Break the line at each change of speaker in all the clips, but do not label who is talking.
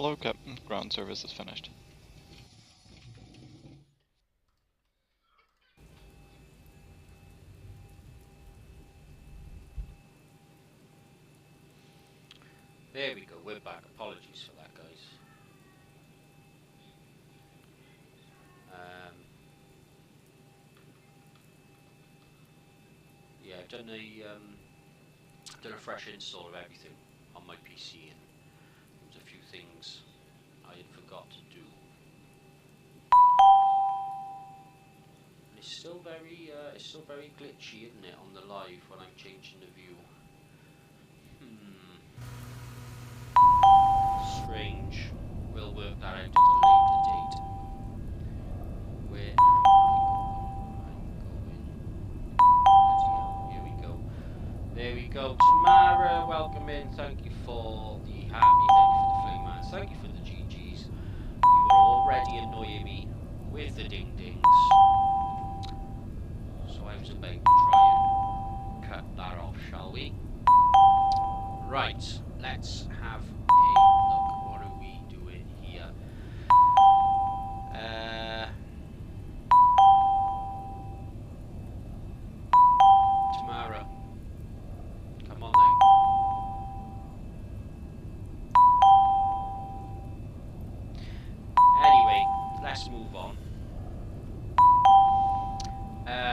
Hello, Captain. Ground service is finished.
There we go, we're back. Apologies for that, guys. Yeah, I've done a fresh install of everything on my PC, and there's a few things I had forgot to do. And it's still very glitchy, isn't it, on the live when I'm changing the view. Strange. We'll work that out at a later date. Where I'm going. Here we go. There we go. Tamara, welcome in. Thank you for the happy. Thank you for the flame man. Thank you for the GGs. You were already annoying me with the ding dings, so I was about to try and cut that off, shall we? Right. Let's have a look. What are we doing here? Tamara, come on then. Anyway, let's move on.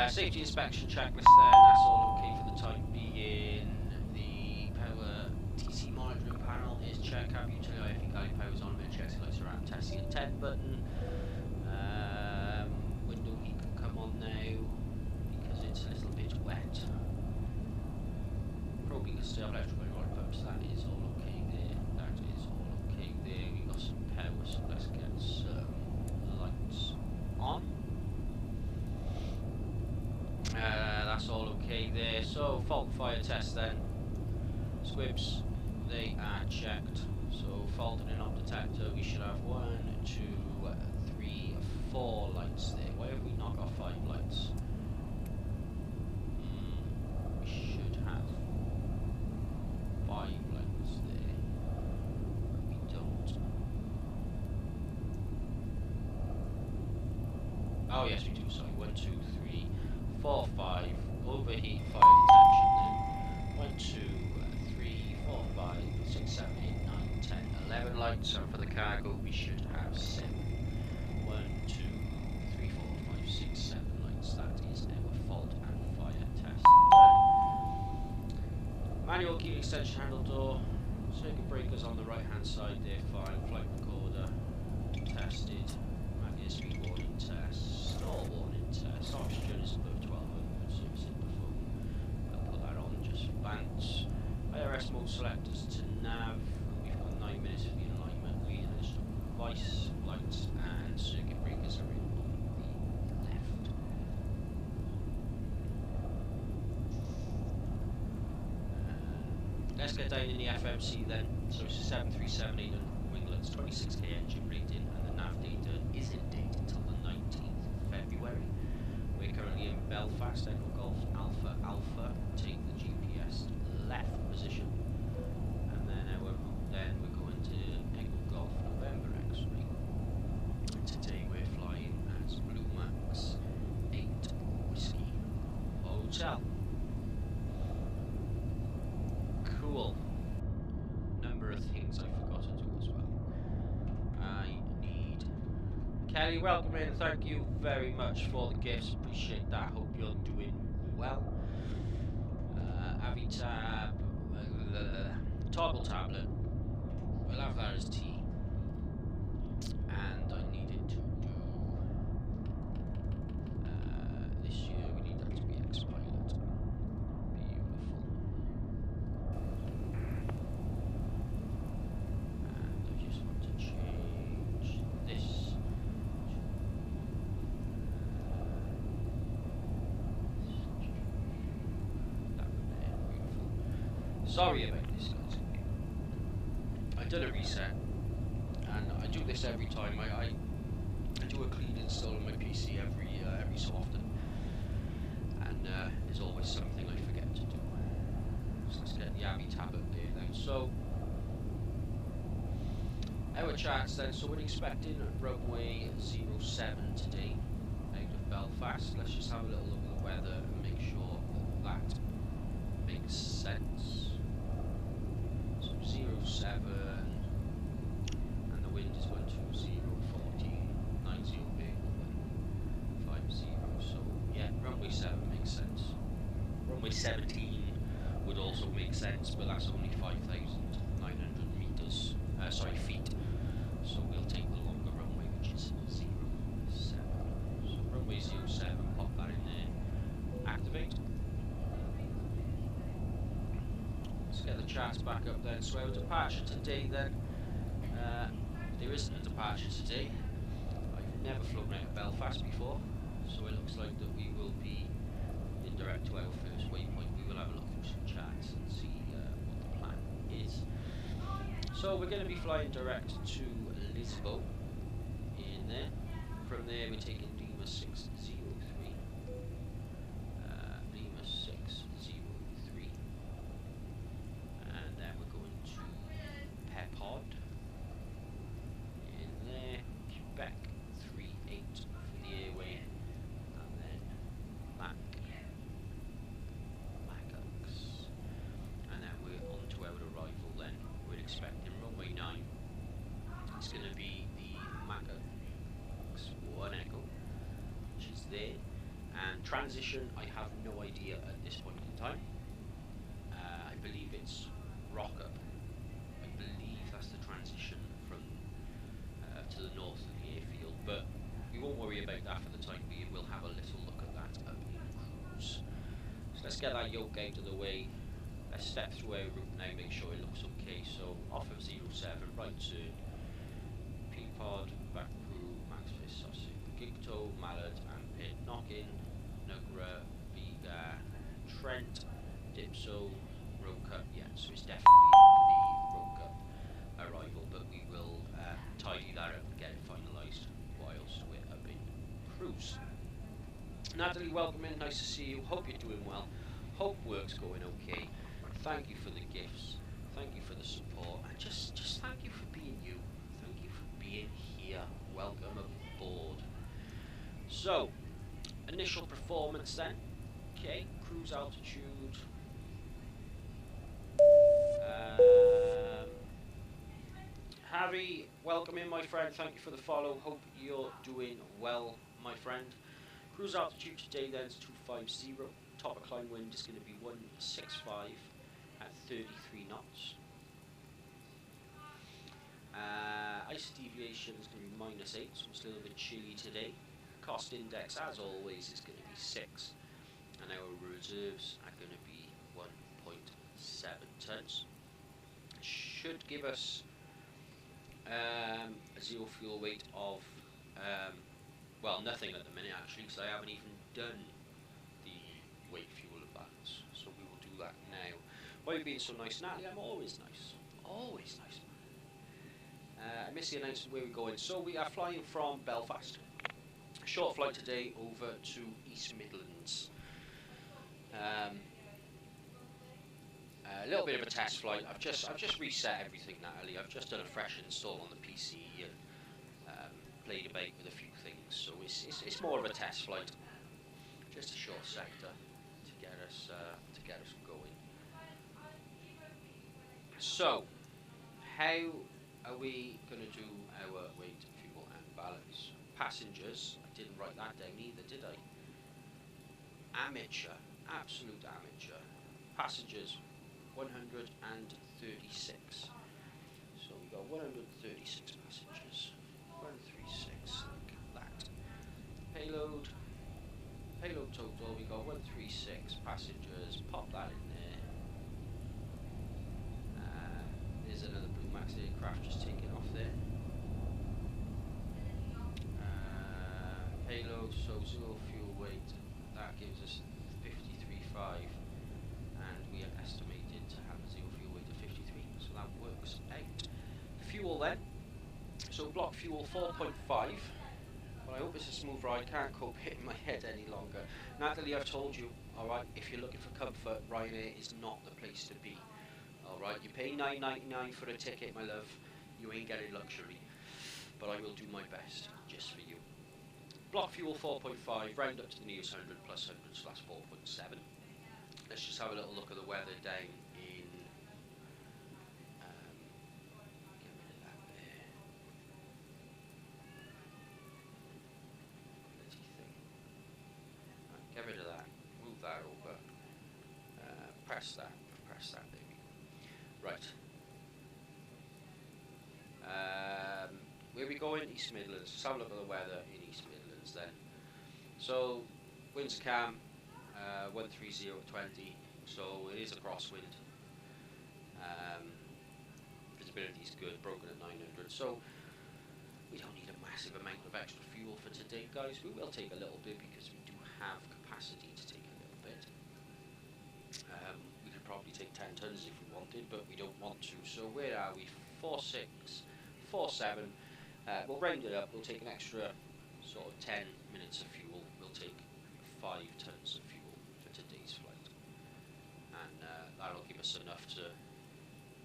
Safety inspection checklist then, that's all okay for the time being. The power TC monitoring panel is check cap utility. I think I power's on, and checks lights are out. Testing at 10 button. Window heat can come on now because it's a little bit wet. Probing the still electrical hydraulic pumps. That is all okay there. That is all okay there. We got some power, so let's get some lights on. That's all okay there. So fault fire test then. Squibs, they are checked. So fault in an op detector, we should have 1, 2, 3, 4 lights there. Why have we not got 5 lights? We should have 5 lights there, but we don't. Oh yes, we do. Sorry, 1, 2, 3, 4, 5. Overheat fire detection then. 1, 2, 3, 4, 5, 6, 7, 8, 9, 10, 11 lights. And for the cargo, we should have 7. 1, 2, 3, 4, 5, 6, 7 lights. That is our fault and fire test done. Manual key extension handle door. Circuit breakers on the right hand side, they're fine. Flight recorder tested. Magnetic speed warning test. Stall warning test. Oxygen is above 1200. Servicing the phone. I'll put that on just for bounce. IRS mode selectors to nav. We've got 9 minutes of the alignment. Reading instrument device, lights, and circuit breakers are in on the left. Let's get down in the FMC then. So it's a 737-800 winglets, 26k engine rating, and the nav data isn't dated until the 19th of February. We're currently in Belfast, Echo Golf Alpha Alpha. Take the GPS left position, and then we're going to Echo Golf November X-ray. Today we're flying as Blue Max 8 Whiskey Hotel. Cool. Number of things I forgot to do as well. I need Kelly, welcome in. Thank you very much for the gifts. Appreciate that. Hope you're doing well. Avitab, toggle tablet. We'll have that as T. And I needed to do this year. We need that to be X-Pilot. Beautiful. And I just want to change this. Sorry about this, guys. I did a reset, and I do this every time. I do a clean install on my PC every so often, and there's always something I forget to do. So let's get the Abby tab up there then. So Our charts then, so we're expecting runway 07 today out of Belfast. Let's just have a little look at the weather and make sure that that makes sense. So 07 and the wind is 120, 40, 90 big, 50. So yeah, runway 7 makes sense. Runway 17 would also make sense, but that's only 5,900 meters. Sorry, feet. So we'll take the longer runway, which is 07. So runway 07, pop that in there. Activate. Let's get the charts back up then. So our departure today then. There isn't a departure today. I've never flown out of Belfast before, so it looks like that we will be indirect to our first waypoint. We will have a look through some charts and see what the plan is. So we're going to be flying direct to Zibo in there. From there we're taking Lima 603. Lima 603. And then we're going to Pepod. In there, Quebec 38 for the airway. And then Macax. And then we're on to our arrival then. We're expecting runway 9. It's going to be the Macax 1 Echo, which is there. And transition, I have no idea at this point in time. I believe it's rock up. I believe that's the transition from to the north of the airfield, but we won't worry about that for the time being. We'll have a little look at that up in cruise. So let's get that yoke out of the way. Let's step through our route now, make sure it looks okay. So off of 07, right turn, P-Pod, back crew, Max Fist, Sussex, Gigto, Mallard and Pit, knock-in, Nugra, Vega, Trent, Dipso, road cut. Yeah, so it's definitely the road cut arrival, but we will tidy that up and get it finalised whilst we're up in cruise. Natalie, welcome in, nice to see you. Hope you're doing well. Hope work's going okay. Thank you for the gifts. Thank you for the support. And just thank you for being you. Thank you for being here. Welcome aboard. So, initial performance then. Okay, cruise altitude. Harry, welcome in, my friend. Thank you for the follow. Hope you're doing well, my friend. Cruise altitude today then is 250. Top of climb wind is going to be 165 at 33 knots. Ice deviation is going to be -8, so it's a little bit chilly today. Cost index, as always, is going to be 6. And our reserves are going to be 1.7 tons. Should give us a zero fuel weight of, well, nothing at the minute actually, because I haven't even done the weight fuel balance. So we will do that now. Why are you being so nice, Natalie? I'm always nice. Always nice. I missed the announcement where we're going. So we are flying from Belfast. A short flight today over to East Midlands. A little bit of a test flight. I've just reset everything, Natalie. I've just done a fresh install on the PC and played about with a few things. So it's more of a test flight, just a short sector to get us going. So, how are we going to do our weight, fuel, and balance? Passengers. I didn't write that down either, did I? Amateur, absolute amateur. Passengers. 136. So we got 136 passengers. 136, look at that. Payload total, we got 136 passengers. Pop that in there. There's another Blue Max aircraft just taking off there. Payload, so zero fuel weight. That gives us 53.5. And we are estimated to have a zero fuel weight of 53, so that works out. Fuel then, so block fuel 4.5. Well, I hope it's a smooth ride. Can't cope hitting my head any longer. Natalie, I've told you, alright, if you're looking for comfort, Ryanair is not the place to be. Alright, you pay $9.99 for a ticket, my love. You ain't getting luxury, but I will do my best just for you. Block fuel 4.5, round up to the nearest 100 plus 100 slash 4.7. Let's just have a little look at the weather down in. Get rid of that there. Bloody thing. Right, get rid of that. Move that over. Press that. Press that. There we go. Right. Where we going? East Midlands. Let's have a look at the weather in East Midlands then. So, winds calm, 130 at 20, so it is a crosswind. Visibility is good, broken at 900, so we don't need a massive amount of extra fuel for today, guys. We will take a little bit because we do have capacity to take a little bit. We could probably take 10 tons if we wanted, but we don't want to. So where are we? 46, 47. We'll round it up. We'll take an extra sort of 10 minutes of fuel. We'll take 5 tons of fuel for today's flight, and that'll give us enough to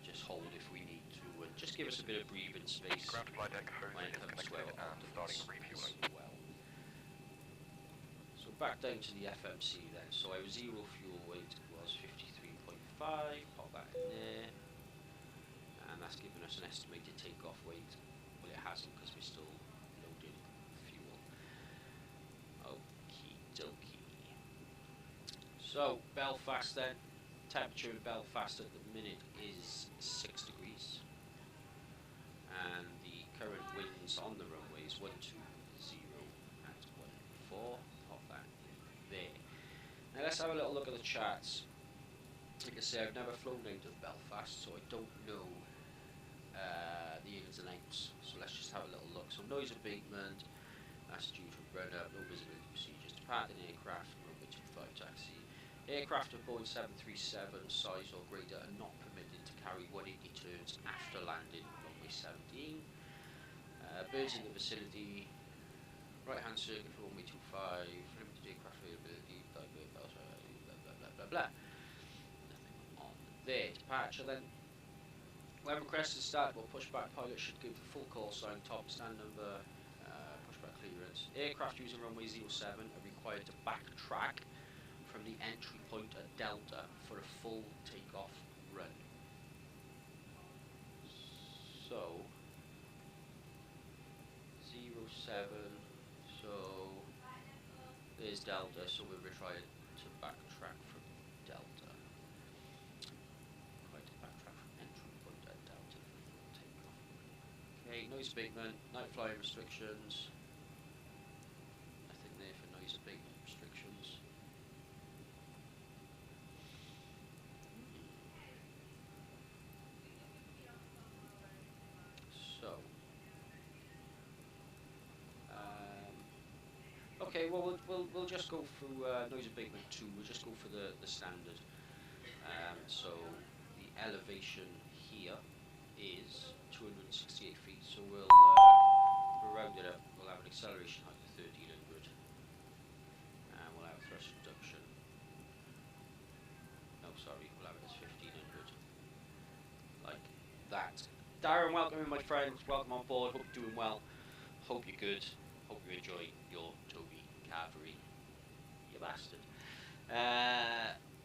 just hold if we need to, and just give us a bit of breathing space when it comes to our octopus as well. So back down to the FMC then. So our zero fuel weight was 53.5. Pop that in there, and that's giving us an estimated takeoff weight. Well, it hasn't because we're still loading fuel. Okie dokie. So Belfast then. Temperature in Belfast at the minute is 6 degrees, and the current winds on the runway is 120 at 14. Pop that in there. Now let's have a little look at the charts. Like I say, I've never flown out of Belfast, so I don't know the ins and outs. So let's just have a little look. So noise abatement, that's due to run up, no visibility procedures, departing aircraft, runway 25 taxi. Aircraft of Boeing 737 size or greater are not permitted to carry 180 turns after landing runway 17. Birds in the vicinity, right hand circuit for runway 25, limited aircraft availability, blah blah blah blah blah. Nothing on there. Departure then. When requested start, well, pushback pilot should give the full call sign, top stand number, pushback clearance. Aircraft using runway 07 are required to backtrack from the entry point at Delta for a full takeoff run. So 07, so there's Delta, so we're required to backtrack from Delta. Required to backtrack from entry point at Delta for a full takeoff. Okay, noise abatement, night flying restrictions. Nothing there for noise abatement restrictions. So, okay, well we'll just go through noise abatement 2. We'll just go for the standard. So the elevation here is 268 feet. So we'll round it up. We'll have an acceleration height of 1300, and we'll have a thrust reduction. No, sorry, we'll have it as 1500. Like that. Darren, welcome in, my friend. Welcome on board. Hope you're doing well. Hope you're good. Hope you enjoy your Toby Cavalry. You bastard.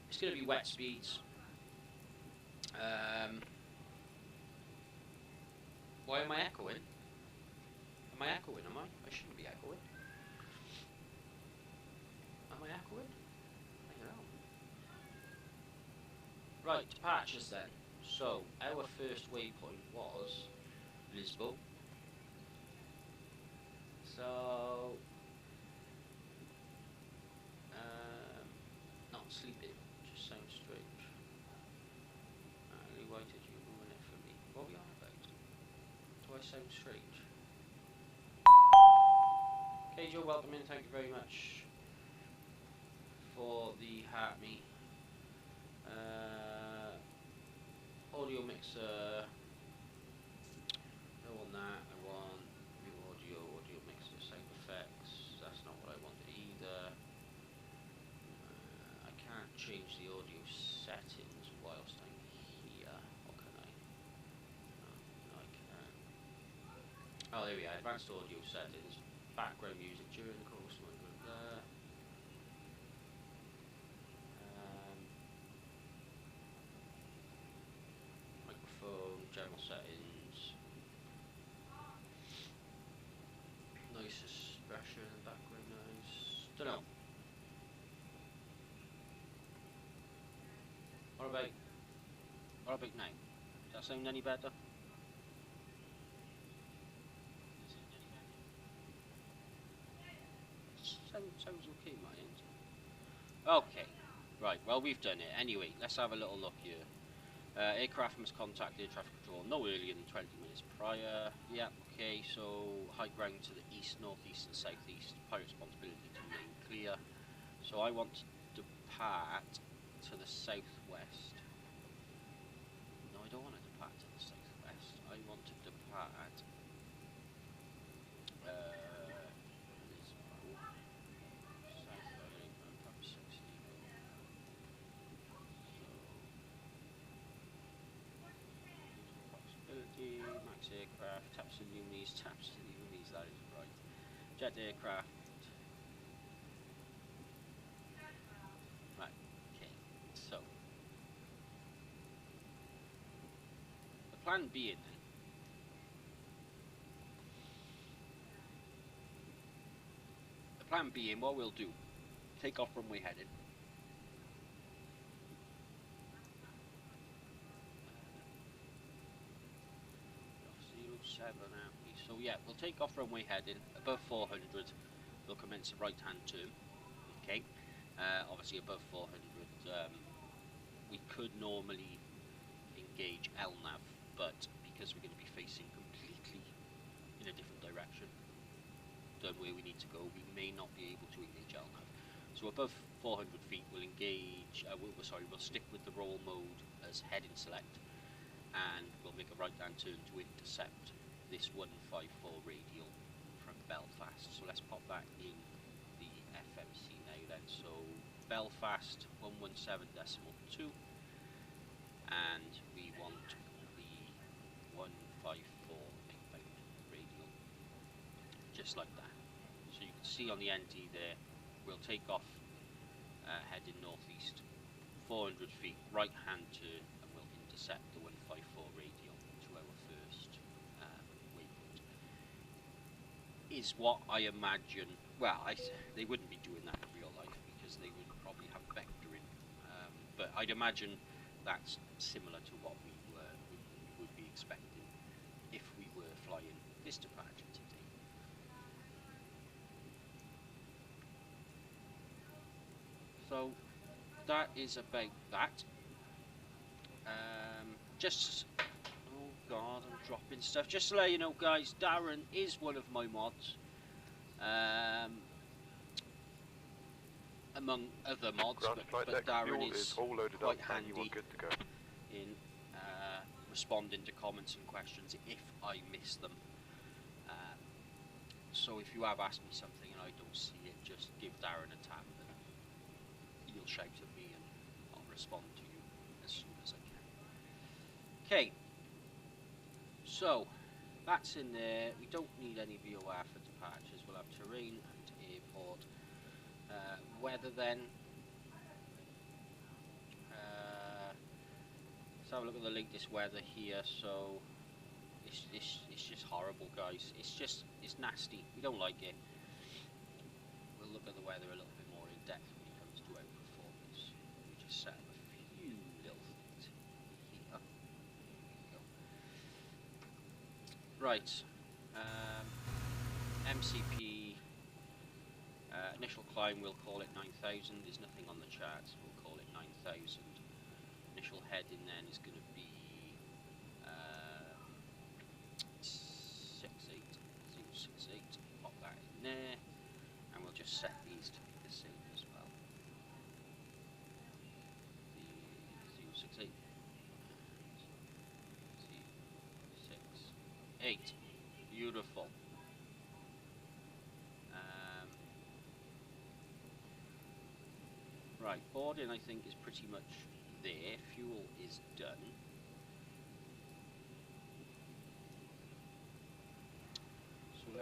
It's going to be wet speeds. Why am I echoing? Am I echoing? Am I? I shouldn't be echoing. Am I echoing? I don't know. Right, departures then. So, our first waypoint was Zibo. So, not sleeping, just sounds strange. Why did you ruin it for me? What are we on about? Do I sound strange? Okay, Joe, welcome in, thank you very much for the heart me. Audio mixer, no on that, I want new audio mixer, sound effects, that's not what I wanted either. I can't change the audio settings whilst I'm here, or can I? No, I can't. Oh, there we are. Advanced audio settings. Background music during the course. Microphone, general settings. Noise suppression, background noise. Don't know. What about now? Does that sound any better? Sounds okay, my end. Okay, right, well, we've done it. Anyway, let's have a little look here. Aircraft must contact air traffic control no earlier than 20 minutes prior. Yeah, okay, so high ground to the east, northeast and southeast. Pilot responsibility to remain clear. So I want to depart to the southwest. No, I don't want to depart to the southwest. I want to depart max aircraft, taps to the unis, that is right. Jet aircraft. Right, okay. So the plan being then, what we'll do, take off from where we're headed. So yeah, we'll take off runway heading above 400. We'll commence a right-hand turn. Okay, obviously above 400, we could normally engage LNAV, but because we're going to be facing completely in a different direction than where we need to go, we may not be able to engage LNAV. So above 400 feet, we'll engage. We'll stick with the roll mode as heading select, and we'll make a right-hand turn to intercept this 154 radial from Belfast. So let's pop that in the FMC now then. So Belfast 117.2, and we want the 154 outbound radial, just like that. So you can see on the ND there, we'll take off heading northeast 400 feet, right hand turn, and we'll intercept the 154 radial to our first waypoint. Is what I imagine. Well, they wouldn't be doing that in real life because they would probably have vectoring, but I'd imagine that's similar to what we would be expecting if we were flying this departure today. So that is about that. Just, oh god, I'm dropping stuff. Just to let you know, guys, Darren is one of my mods. Among other mods, but Darren is
all loaded
quite
up,
handy
you are good to go.
in responding to comments and questions if I miss them. So if you have asked me something and I don't see it, just give Darren a tap and he'll shout at me and I'll respond to you as soon as I can. Okay, so that's in there. We don't need any VOR for departures. We'll have terrain and airport. Weather then. Let's have a look at the latest weather here. So it's just horrible, guys. It's nasty. We don't like it. We'll look at the weather a little bit more in depth when it comes to our performance. We just set up a few little things here. There we go. Right. MCP. Initial climb, we'll call it 9,000. There's nothing on the charts. We'll call it 9,000. Initial heading then is going to be 068. Pop that in there, and we'll just set these to be the same as well. The 068. 068. Beautiful. Right, boarding I think is pretty much there. Fuel is done.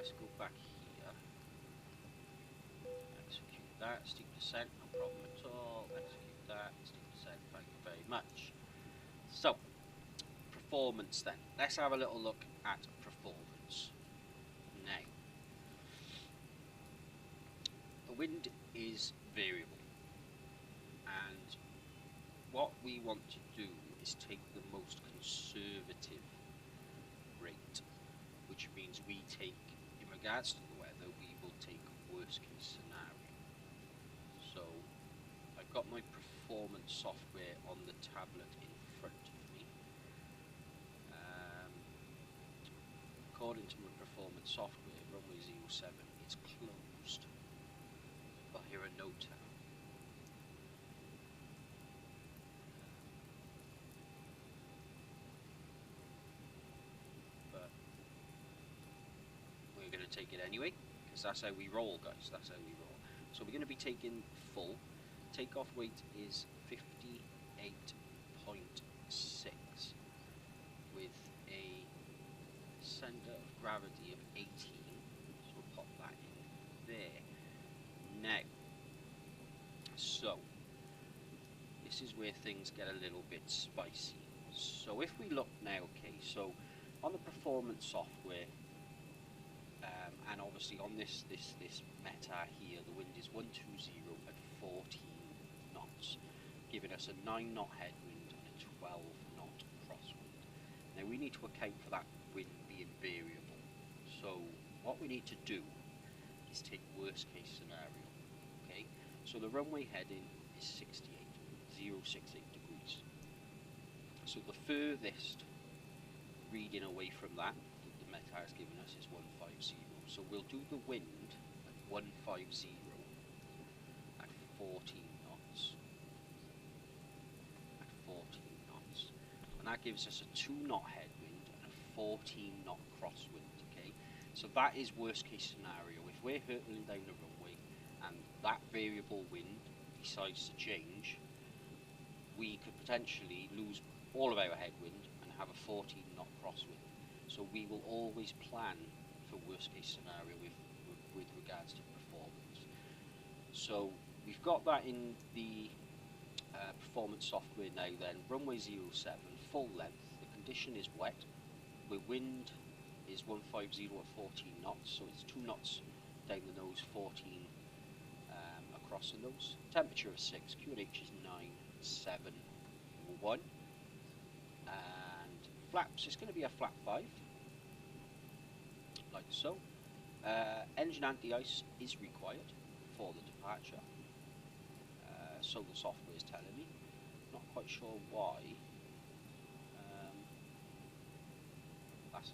let's go back here. Execute that, steep descent, no problem at all. Execute that, steep descent, thank you very much. So, performance then. Let's have a little look at performance. Now, the wind is variable, and what we want to do is take the most conservative rate, which means we take, in regards to the weather, we will take worst case scenario. So I've got my performance software on the tablet in front of me. According to my performance software, runway 07 is closed. I'll hear a note now. But we're going to take it anyway, because that's how we roll, guys. That's how we roll. So we're going to be taking full. Takeoff weight is 58.6 with a centre of gravity of 18. So we'll pop that in there. Now, so this is where things get a little bit spicy. So if we look now, okay, so on the performance software, and obviously on this meta here, the wind is 120 at 14 knots, giving us a 9 knot headwind and a 12 knot crosswind. Now we need to account for that wind being variable. So what we need to do is take worst case scenario. Okay, so the runway heading is 068 degrees. So the furthest reading away from that the meta has given us is 150. So we'll do the wind at 150 at 14 knots. At 14 knots. And that gives us a 2 knot headwind and a 14 knot crosswind. Okay, so that is worst case scenario. If we're hurtling down the runway and that variable wind decides to change, we could potentially lose all of our headwind and have a 14 knot crosswind. So we will always plan for worst case scenario with regards to performance. So we've got that in the performance software now then. Runway 07, full length, the condition is wet, the wind is 150 at 14 knots, so it's 2 knots down the nose, 14 across the nose. Temperature of 6, QNH is 971, and flaps, it's going to be a flap 5, like so. Engine anti-ice is required for the departure, so the software is telling me. Not quite sure why.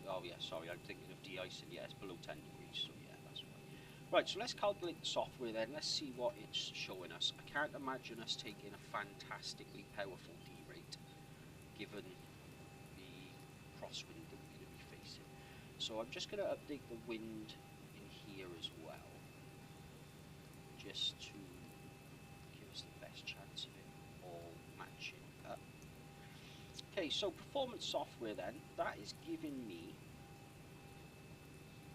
Oh yeah, sorry, I'm thinking of de-icing. Yeah, it's below 10 degrees, so yeah, that's right. Right, so let's calculate the software then. Let's see what it's showing us. I can't imagine us taking a fantastically powerful D-rate, given the crosswind that we're going to be facing. So I'm just going to update the wind in here as well, just to give us the best chance of it all matching up. Okay, so performance software then, that is giving me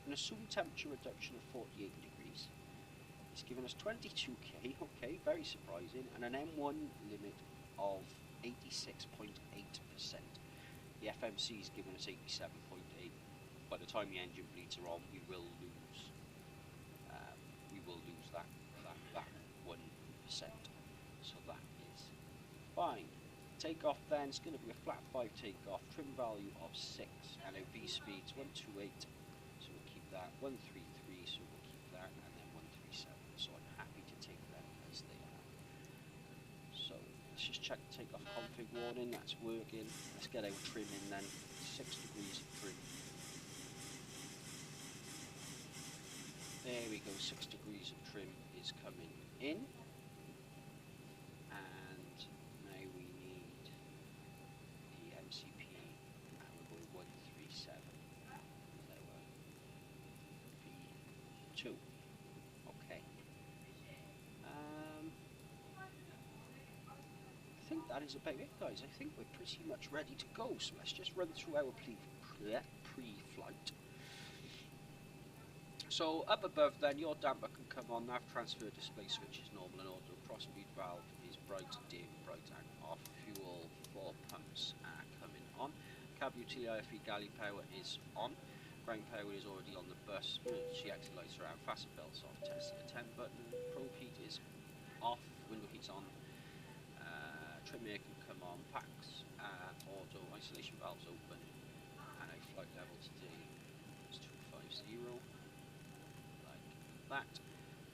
an assumed temperature reduction of 48 degrees. It's given us 22k, okay, very surprising, and an M1 limit of 86.8%. The FMC is giving us 87.8. By the time the engine bleeds are on, we will lose that 1%. So that is fine. Takeoff then is going to be a flat 5 takeoff, trim value of 6, and our V speeds 128, so we'll keep that, 133, so we'll keep that, and then 137, so I'm happy to take them as they are. So let's just check the takeoff config warning, that's working. Let's get our trim in then, 6 degrees of trim. There we go, 6 degrees of trim is coming in. Okay. I think that is about it, guys. I think we're pretty much ready to go. So let's just run through our pre-flight.
So up above then, your damper can come on, nav transfer display switch is normal and auto, cross-feed valve is bright, dim, bright and off, fuel for pumps are coming on, cab utility galley power is on, ground power is already on the bus, emergency exit lights are out, fasten belts off, testing the 10 button, probe heat is off, window heat's on, trim air can come on, packs auto, isolation valves open, and a flight level today is 250. That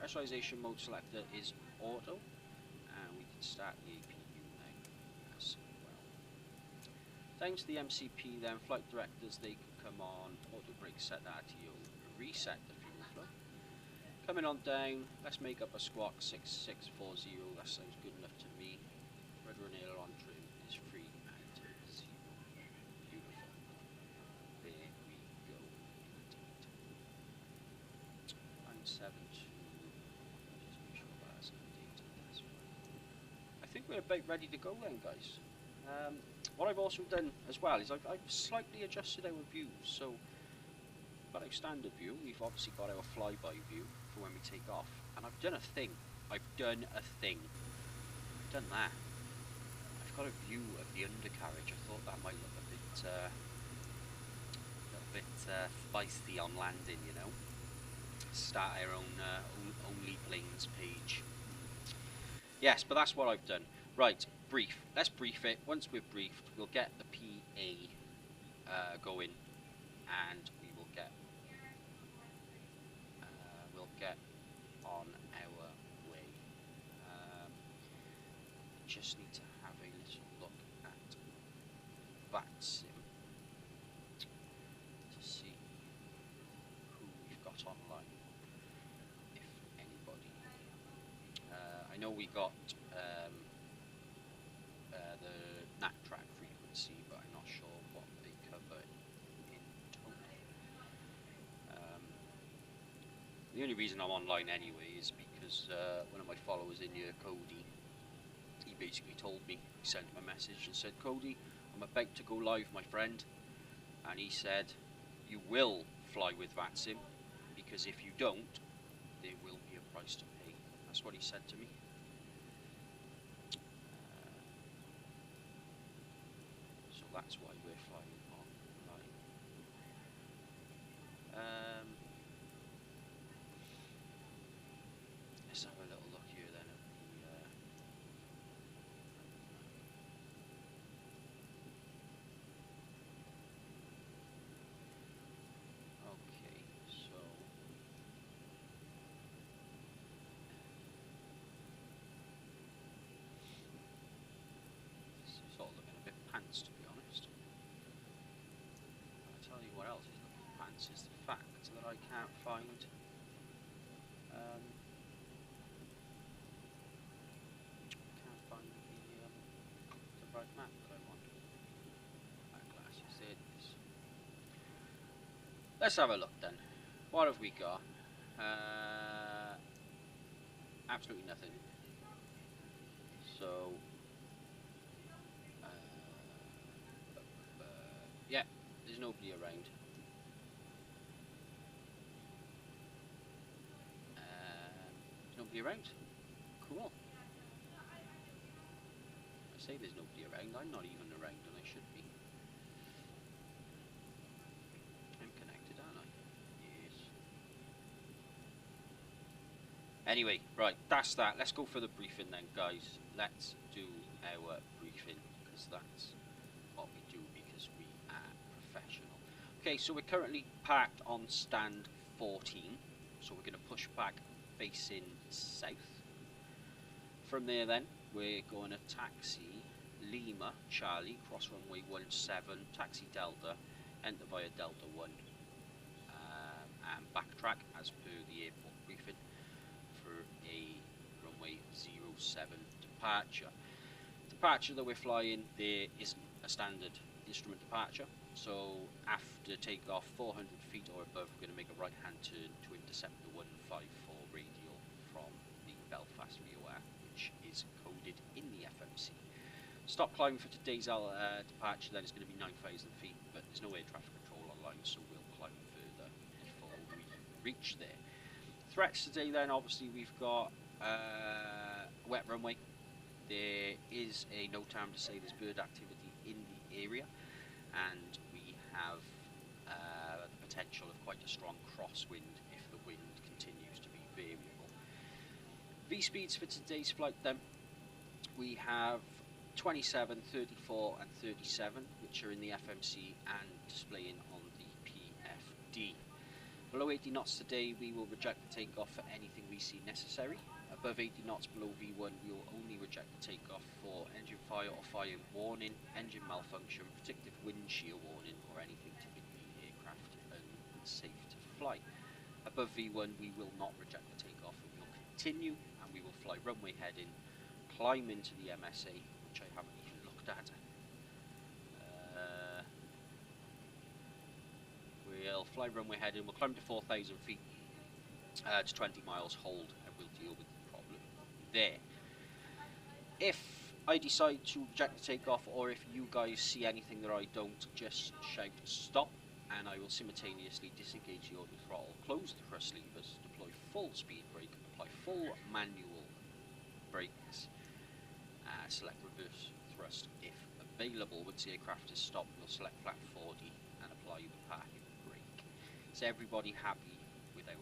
pressurization mode selector is auto, and we can start the APU now as well. Thanks to the MCP then, flight directors, they can come on, auto brake set RTO, reset the fuel flow. Coming on down, let's make up a squawk 6640, that sounds good enough to me. Rudder and aileron trim is free at 0. Beautiful. There we go. 972. Just make sure that's updated. That's right. I think we're about ready to go then, guys. What I've also done as well is I've slightly adjusted our views. So we've got our standard view. We've obviously got our flyby view for when we take off. And I've done a thing. I've done that. I've got a view of the undercarriage. I thought that might look a bit feisty on landing, you know. Start our own only planes page. Yes, but that's what I've done. Right, brief. Let's brief it. Once we're briefed, we'll get the PA going, and we will get on our way. Just need to have a little look at VATSIM to see who we've got online, if anybody. I know we got the NAT track frequency, but I'm not sure what they cover in total. The only reason I'm online anyway is because one of my followers in here, Cody, he basically told me, he sent him a message and said, Cody, I'm about to go live, my friend. And he said, you will fly with VATSIM, because if you don't, there will be a price to pay. That's what he said to me. So that's why we're flying online. Let's have a little look here then at the okay, so this is all looking a bit pants, to be honest. I'll tell you what else is looking pants is the fact that I can't find the right map that I want. Glasses, there it is. Let's have a look then. What have we got? Absolutely nothing. So, yeah, there's nobody around. There's nobody around. Cool. I say there's nobody around. I'm not even around, and I should be. I'm connected, aren't I? Yes. Anyway, right, that's that. Let's go for the briefing then, guys. Let's do our briefing, because that's what we do, because we are professional. Okay, so we're currently parked on stand 14, so we're going to push back facing south. From there then, we're going to taxi Lima, Charlie, cross runway 17, taxi Delta, enter via Delta 1, and backtrack as per the airport briefing for a runway 07 departure. Departure that we're flying there isn't a standard instrument departure, so after takeoff 400 feet or above, we're going to make a right hand turn to intercept the 154 radial from the Belfast VOR, which is coded in the FMC. Stop climbing for today's departure then is going to be 9,000 feet, but there's no air traffic control online, so we'll climb further before we reach there. Threats today then, obviously we've got wet runway. There is a no time to say there's bird activity in the area, and we have the potential of quite a strong crosswind if the wind continues to be variable. V-speeds for today's flight then, we have 27, 34 and 37, which are in the FMC and displaying on the PFD. Below 80 knots today, we will reject the takeoff for anything we see necessary. Above 80 knots below V1, we will only reject the takeoff for engine fire or fire warning, engine malfunction, predictive wind shear warning, or anything to make the aircraft unsafe to fly. Above V1, we will not reject the takeoff, and we will continue, and we will fly runway heading, climb into the MSA, which I haven't even looked at. We'll fly runway heading, we'll climb to 4,000 feet to 20 miles, hold, and we'll deal with the problem there. If I decide to reject the takeoff, or if you guys see anything that I don't, just shout stop, and I will simultaneously disengage the auto throttle, close the thrust levers, deploy full speed brake, apply full manual brakes, select reverse thrust if available. Once the aircraft is stopped, we'll select flat 40 and apply the parking brake. Is everybody happy with our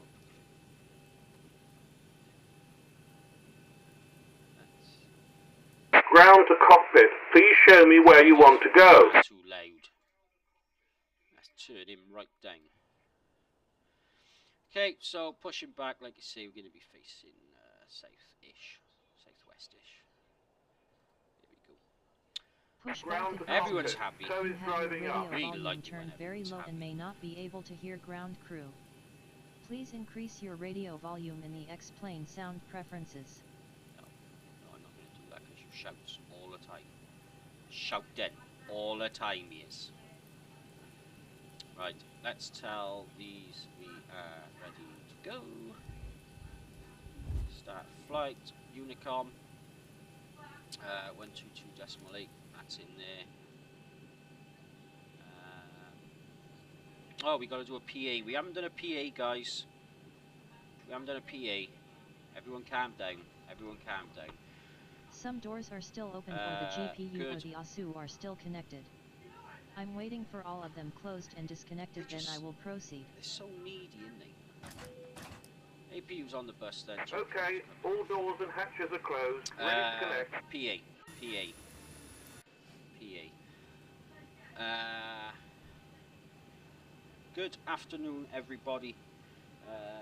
briefing?
Ground to cockpit, please show me where you want to go.
Too loud. Let's turn him right down. Okay, so pushing back, like you say, we're going to be facing south-ish, southwest-ish.
Push
Ground
back
to
if
Everyone's
cockpit,
happy.
so
you
is
have your
driving
radio
up.
Really
volume
like it when
turned very
everyone's
low
happy.
and may not be able to hear ground crew. Please increase your radio volume in the X-plane sound preferences.
No, I'm not going to do that because you shout all the time. Shouting all the time, yes. Right, let's tell these we are ready to go. Start flight, Unicom. 122.8, that's in there. Oh, we got to do a PA. We haven't done a PA, guys. We haven't done a PA. Everyone calm down. Everyone calm down.
Some doors are still open or the GPU or
good.
the ASU are still connected. I'm waiting for all of them closed and disconnected, then I will proceed.
They're so needy, aren't they? APU's on the bus then.
Okay, all doors and hatches are closed. Ready to connect.
PA. Good afternoon, everybody.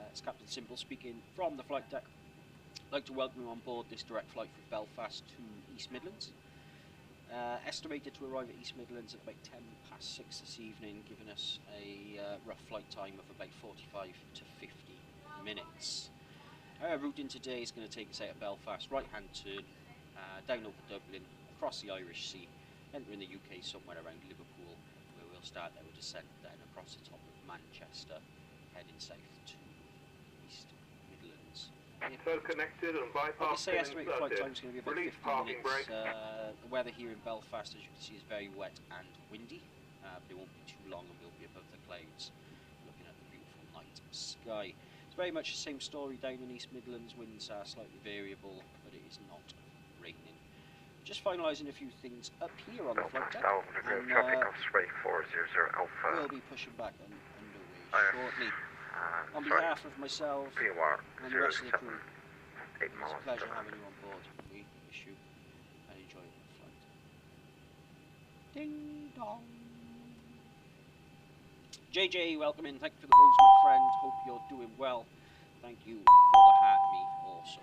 It's Captain Simple speaking from the flight deck. I'd like to welcome you on board this direct flight from Belfast to East Midlands. Estimated to arrive at East Midlands at about 6:10 this evening, giving us a rough flight time of about 45 to 50 minutes. Our route in today is going to take us out of Belfast, right hand turn, down over Dublin, across the Irish Sea, entering the UK somewhere around Liverpool, where we'll start our descent then across the top of Manchester, heading south to East Midlands.
So connected and
Like I
bypass
say,
pin
estimated flight
inserted.
time is going to be about
Release
50
parking
minutes.
brake.
The weather here in Belfast, as you can see, is very wet and windy. But it won't be too long and we'll be above the clouds, looking at the beautiful night sky. It's very much the same story down in East Midlands. Winds are slightly variable, but it is not raining. Just finalising a few things up here on the flight deck. And,
traffic Osprey 400 Alpha.
we'll be pushing back and underway shortly. On behalf of myself
POR
and the rest of the
07,
crew,
8
it's
miles.
a pleasure having you on board. We wish you an enjoyable flight. Ding dong. JJ, welcome in. Thank you for the rose, my friend. Hope you're doing well. Thank you for the heart, me also.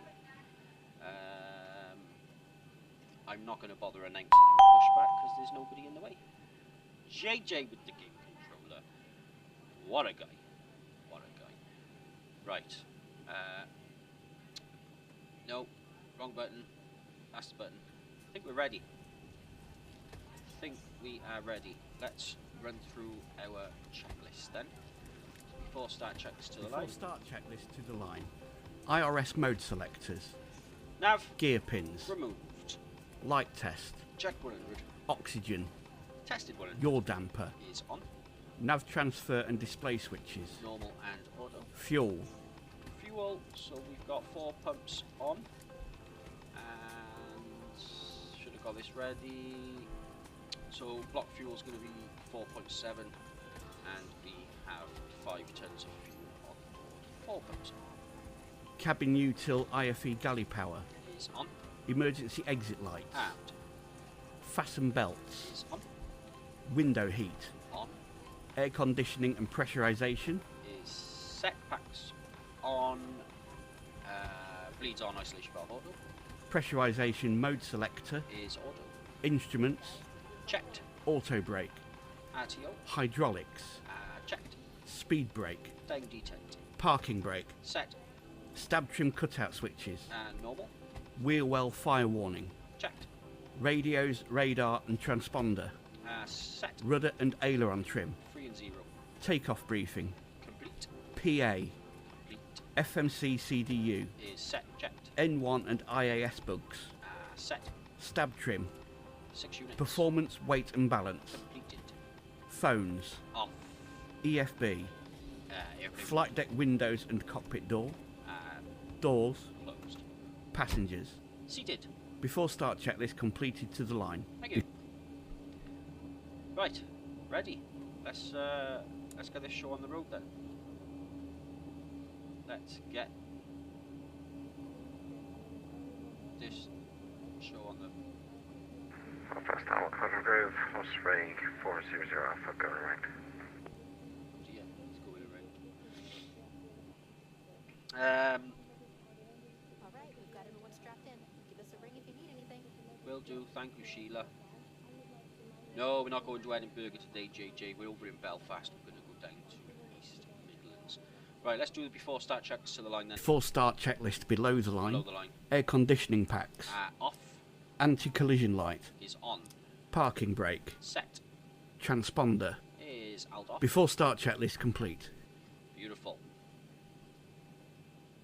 I'm not going to bother announcing a pushback because there's nobody in the way. JJ with the game controller. What a guy. What a guy. Right. No. Wrong button. That's the button. I think we're ready. I think we are ready. Let's run through our checklist then. Before start checklist to the line.
Start checklist to the line. IRS mode selectors.
Nav.
Gear pins.
Removed.
Light test.
Check 100.
Oxygen.
Tested 100.
Yaw damper.
Is on.
Nav transfer and display switches.
Normal and auto.
Fuel.
Fuel, so we've got 4 pumps on. And should have got this ready. So block fuel is going to be 4.7, and we have 5 tons of fuel on board. 4 pumps.
Cabin util IFE galley power.
Is on.
Emergency exit lights.
Out.
Fasten belts.
Is on.
Window heat.
On.
Air conditioning and pressurization.
Is set packs on. Bleeds on isolation valve auto.
Pressurization mode selector.
Is auto.
Instruments.
Checked.
Auto brake.
RTO.
Hydraulics.
Checked.
Speed brake.
Down detent.
Parking brake.
Set.
Stab trim cutout switches.
Normal.
Wheel well fire warning.
Checked.
Radios, radar and transponder.
Set.
Rudder and aileron trim.
3 and 0.
Takeoff briefing.
Complete.
PA.
Complete.
FMC CDU.
Is set. Checked.
N1 and IAS bugs.
Set.
Stab trim.
6 units.
Performance, weight and balance.
Completed.
Phones.
Off.
EFB.
Airplane
Flight deck windows and cockpit door. Doors.
closed.
Passengers.
Seated.
Before start checklist completed to the line.
Thank you. Right. Ready. Let's get this show on the road then. Let's get this show on the.
Belfast Tower, Quadrant Groove, Osprey 400 Alpha, going right.
Yeah, let's go with it right.
Alright, we've got everyone strapped in. Give us a ring if you need anything.
Will do. Thank you, Sheila. No, we're not going to Edinburgh today, JJ. We're over in Belfast. We're going to go down to East Midlands. Right, let's do the before start checks to the line then.
Before start checklist below the line.
Below the line.
Air conditioning packs.
Off.
Anti-collision light.
Is on.
Parking brake.
Set.
Transponder.
Is out off.
Before start checklist complete.
Beautiful.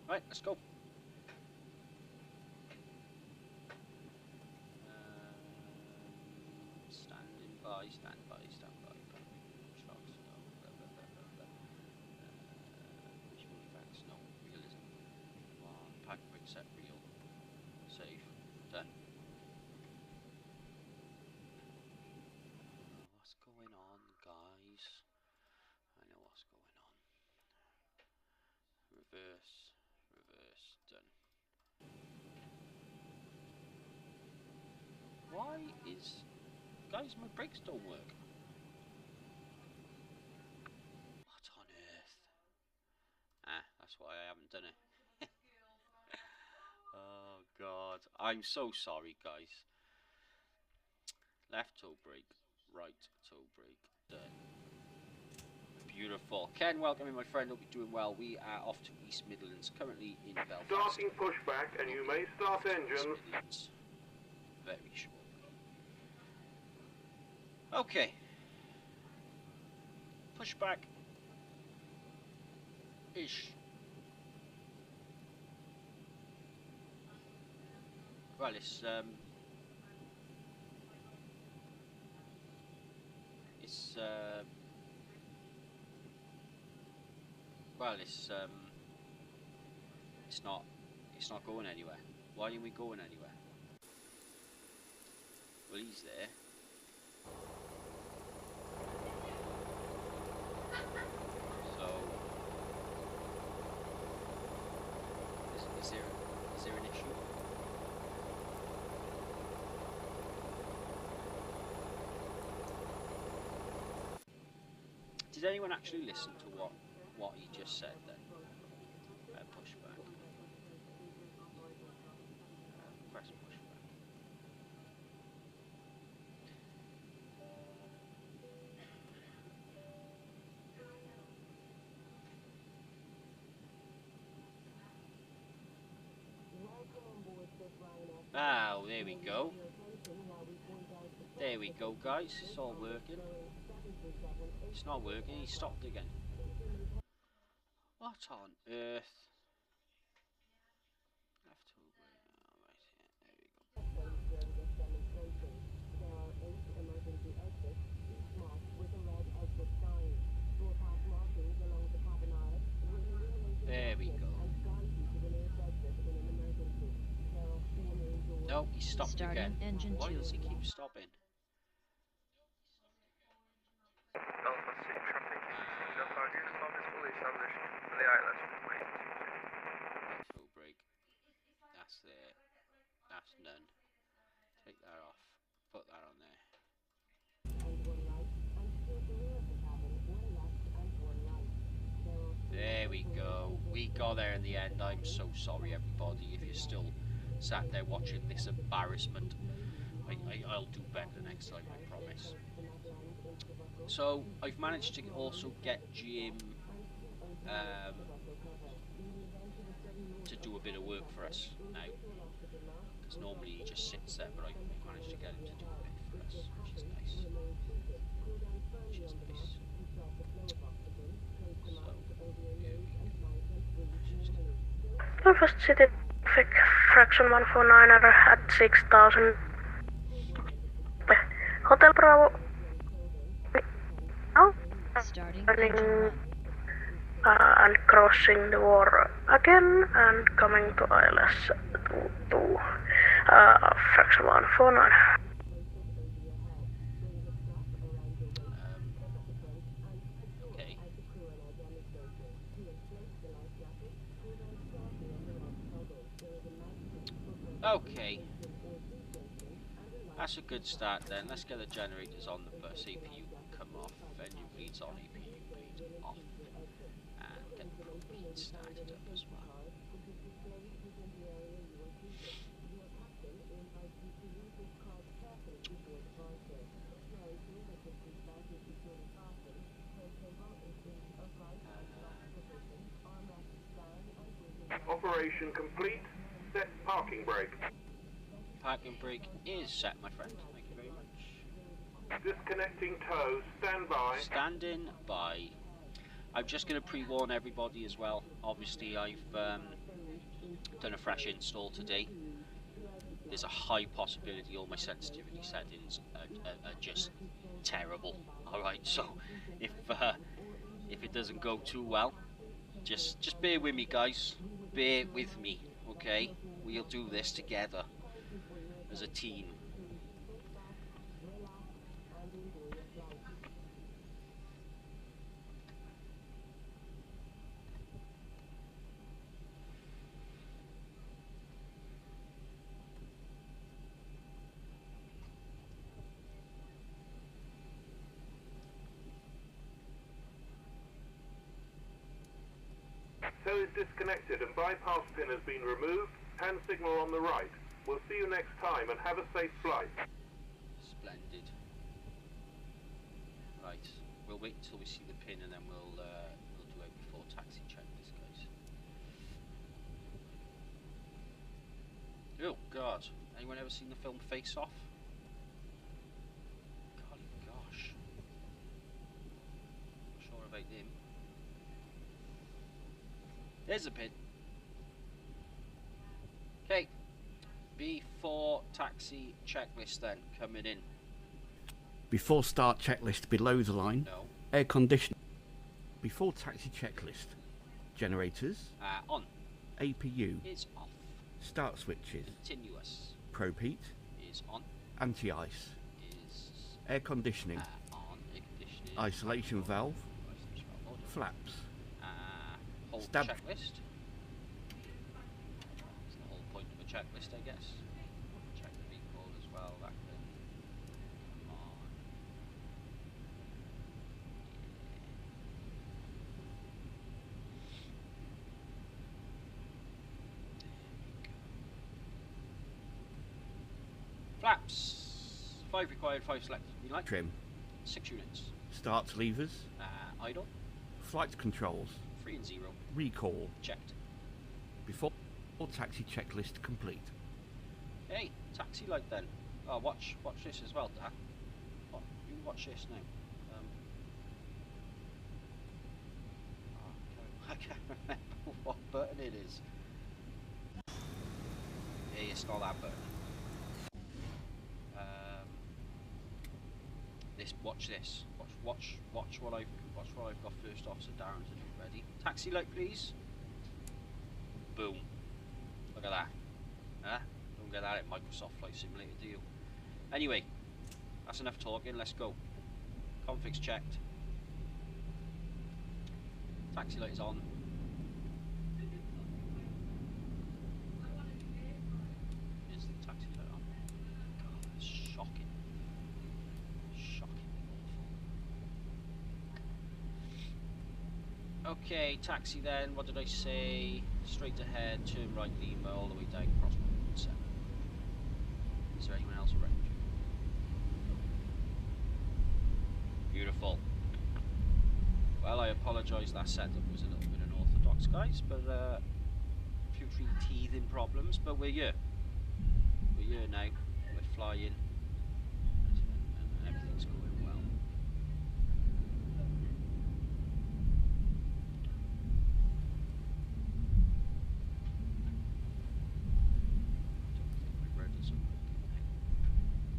Right, let's go. Standing by, stand by, stand by. Shocks, no. Blah, blah, blah, blah, blah. Visual effects, no. Realism. One, pack, brick, set, real. Save. Done. What's going on, guys? I know what's going on. Reverse, done. Why is... Guys, my brakes don't work. What on earth? That's why I haven't done it. Oh god, I'm so sorry, guys. Left toe brake, right toe brake, done. Beautiful. Ken, welcome in, my friend. Hope you're doing well. We are off to East Midlands, currently in Belfast.
Starting pushback, and you may start engines.
Midlands very shortly. Okay. Pushback. Ish. Well, it's it's not going anywhere. Why aren't we going anywhere? Well, he's there. So is there an issue? Did anyone actually listen to what he just said then? Pushback. Press pushback. Oh, there we go. There we go, guys. It's all working. It's not working. He stopped again. What on earth? Left toe brake. Oh, right here. There we go. stopped
Starting
again.
engine
Why
2.
does he keep stopping?
Belfast City traffic, 605 uniform is fully established, and the ILS will wait.
Full brake. That's there. That's none. Take that off. Put that on there. There we go. We got there in the end. I'm so sorry, everybody, if you're still sat there watching this embarrassment. I'll do better next time, I promise. So, I've managed to also get Jim to do a bit of work for us now. Because normally he just sits there, but I've managed to get him to do a bit for us, which is nice. Which is nice.
Belfast City traffic, fraction 149 at 6000. Hotel Bravo. Oh,
Starting engine 1.
and crossing the water again and coming to ILS to fraction 149.
Okay. Okay. That's a good start then. Let's get the generators on the bus. APU come off. Venue bleeds on. APU bleed off. And get the propane started up as well.
Operation complete. Set parking brake.
Parking brake is set, my friend. Thank you very much.
Disconnecting tow. Stand by.
Standing by. I'm just going to pre-warn everybody as well. Obviously, I've done a fresh install today. There's a high possibility all my sensitivity settings are just terrible. Alright, so if it doesn't go too well, just bear with me, guys. Bear with me, okay? We'll do this together as a team.
Tow is disconnected and bypass pin has been removed. Hand signal on the right. We'll see you next time and have a safe flight.
Splendid. Right, we'll wait until we see the pin and then we'll do it before taxi checklist, guys. Oh God! Anyone ever seen the film Face Off? Golly gosh! Not sure about him. There's a pin. Okay. Before taxi checklist then, coming in.
Before start checklist below the line.
No.
Air conditioning. Before taxi checklist. Generators.
On.
APU.
Is off.
Start switches.
Continuous.
Probe heat.
Is on.
Anti-ice.
Is
Air conditioning.
on. Air conditioning.
Isolation valve.
Isolation valve on.
Flaps.
Whole
Stab.
checklist. That's the whole point of a checklist, I guess. Check the recall as well. That can come on. Flaps. 5 required, 5 selected. Green light.
Trim.
6 units.
Start levers.
Idle.
Flight controls.
3 and 0.
Recall.
Checked.
Before taxi checklist complete.
Hey, taxi light then. Oh, watch this as well, Dad. Oh, you watch this now. I can't remember what button it is. Hey, it's not that button. Watch this. Watch what I've got First Officer Darren to do. Ready? Taxi light, please. Boom. Look at that. Huh? Don't don't get that at Microsoft Flight Simulator, do you? Anyway, that's enough talking, let's go. Configs checked. Taxi light is on. Is the taxi light on? God, that's shocking. Shocking awful. Okay, taxi then, what did I say? Straight ahead, turn right, Lima, all the way down, cross road 7. Is there anyone else around you? Beautiful. Well, I apologise, that setup was a little bit unorthodox, guys, but a few teething problems, but we're here. We're here now, we're flying, and everything's going well. My rotors are working now.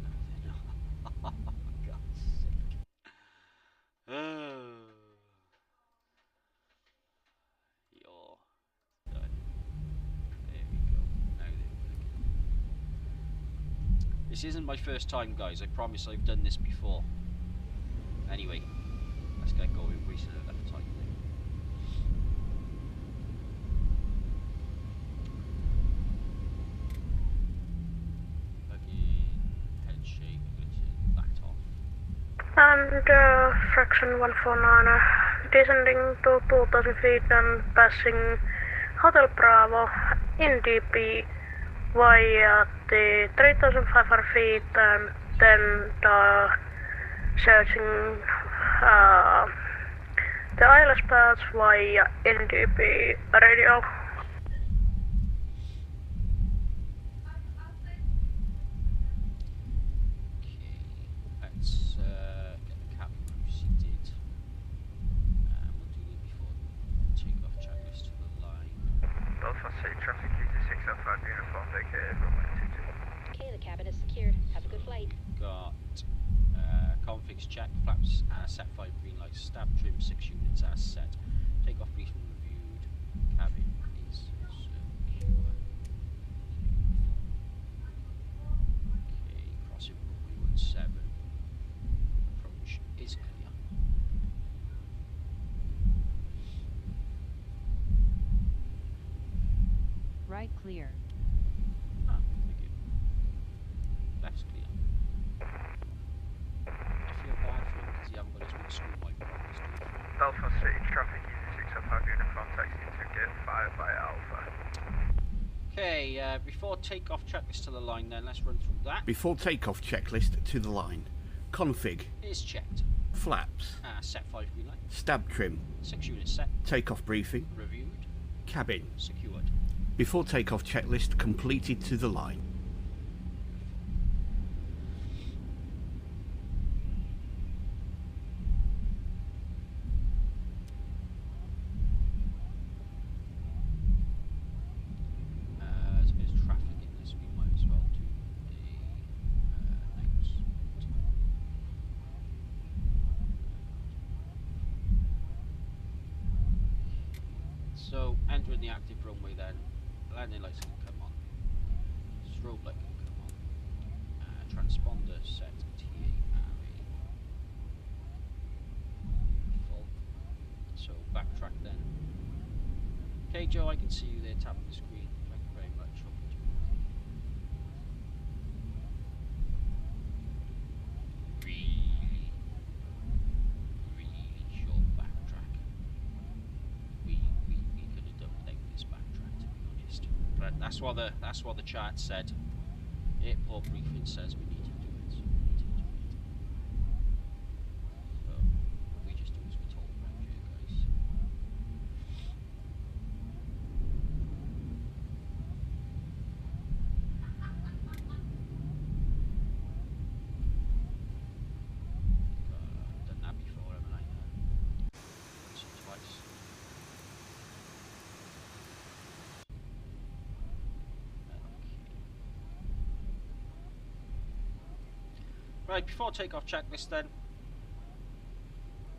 No, they're not. For God's sake. You're done. There we go. Now they're working. This isn't my first time, guys. I promise I've done this before. Anyway, let's get going. We've wasted enough time there. Plug in, head shake, glitching, that off.
And fraction 149, descending to 2000 feet and passing Hotel Bravo in DP via the 3500 feet and then searching the ILS paths via NDP radio.
Let's get the cabin crew seated. We'll do it before takeoff checklist to the line.
Belfast City traffic user 605 uniform vacated runway 22.
Okay, the cabin is secured. Have a good flight.
Got configs checked, flaps set 5 green lights, stab trim 6 units as set. Takeoff briefing reviewed, cabin is secure. Okay, crossing runway 17. Approach is clear.
Right clear.
Ah, thank you. Left's clear. I feel bad for him because he hasn't got his big school bike practice, do you?
Belfast City traffic user 605 uniform taxi to get fired by Alpha.
Okay, before takeoff checklist to the line then, let's run through that.
Before takeoff checklist to the line. Config.
Is checked.
Flaps.
Set 5 green light.
Stab trim.
6 units set.
Takeoff briefing.
Reviewed.
Cabin.
Secured.
Before takeoff checklist completed to the line.
There's a bit of traffic in this, we might as well do the notes. So, entering the active runway then, landing lights can come on, strobe light can come on, transponder set TARA full. So, backtrack then. Okay Joe, I can see you there tapping the screen, thank you very much. Hope you do. Really short backtrack. We could have done without this backtrack, to be honest. But that's what the chart said. Airport briefing says we need to do it, so we need to do it. So we just do as we're told around here, guys. Done that before, haven't I? Once or twice. Right, before takeoff checklist then.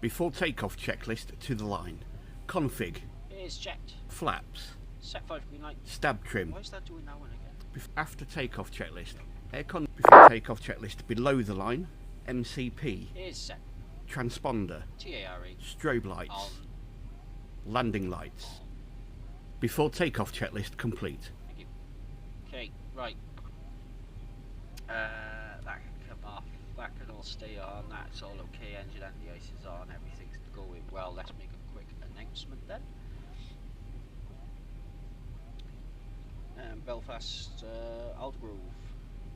Before takeoff checklist to the line. Config.
Is checked.
Flaps.
Set 5 green light.
Stab trim.
Why is that doing that one again?
After takeoff checklist. Aircon before takeoff checklist below the line. MCP.
Is set.
Transponder.
TARE.
Strobe lights.
On.
Landing lights. Before takeoff checklist complete.
Thank you. Okay, right. That can come off. That can all stay on. That's all okay. Engine anti-ice is on. Everything's going well. Let's make a quick announcement then. Belfast, Aldergrove,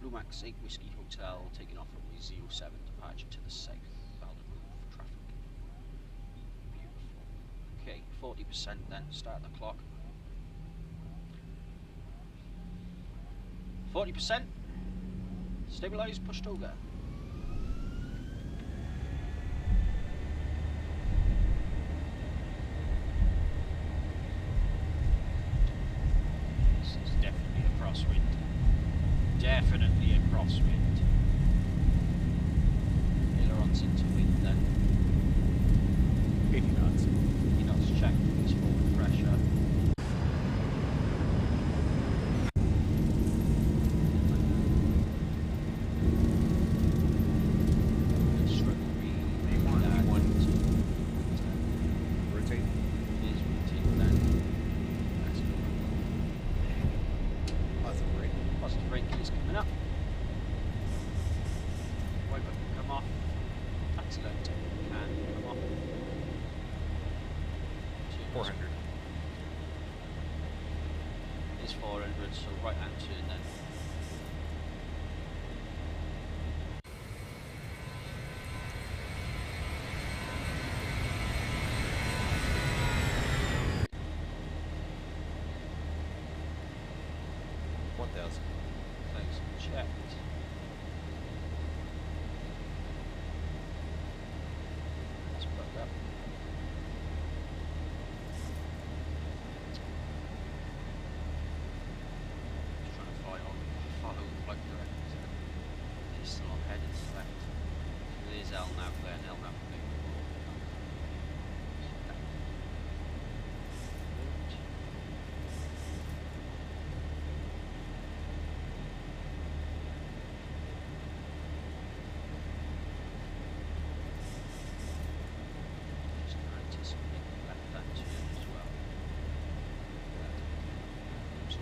Blue Max 8 Whiskey Hotel, taking off from the Zibo7 departure to the south. Aldergrove traffic. Beautiful. Okay, 40% then. Start the clock. 40%. Stabilize, pushed over. This is definitely a crosswind. Definitely a crosswind. Ailerons into wind then.
80 knots.
80 knots, check. It's forward pressure.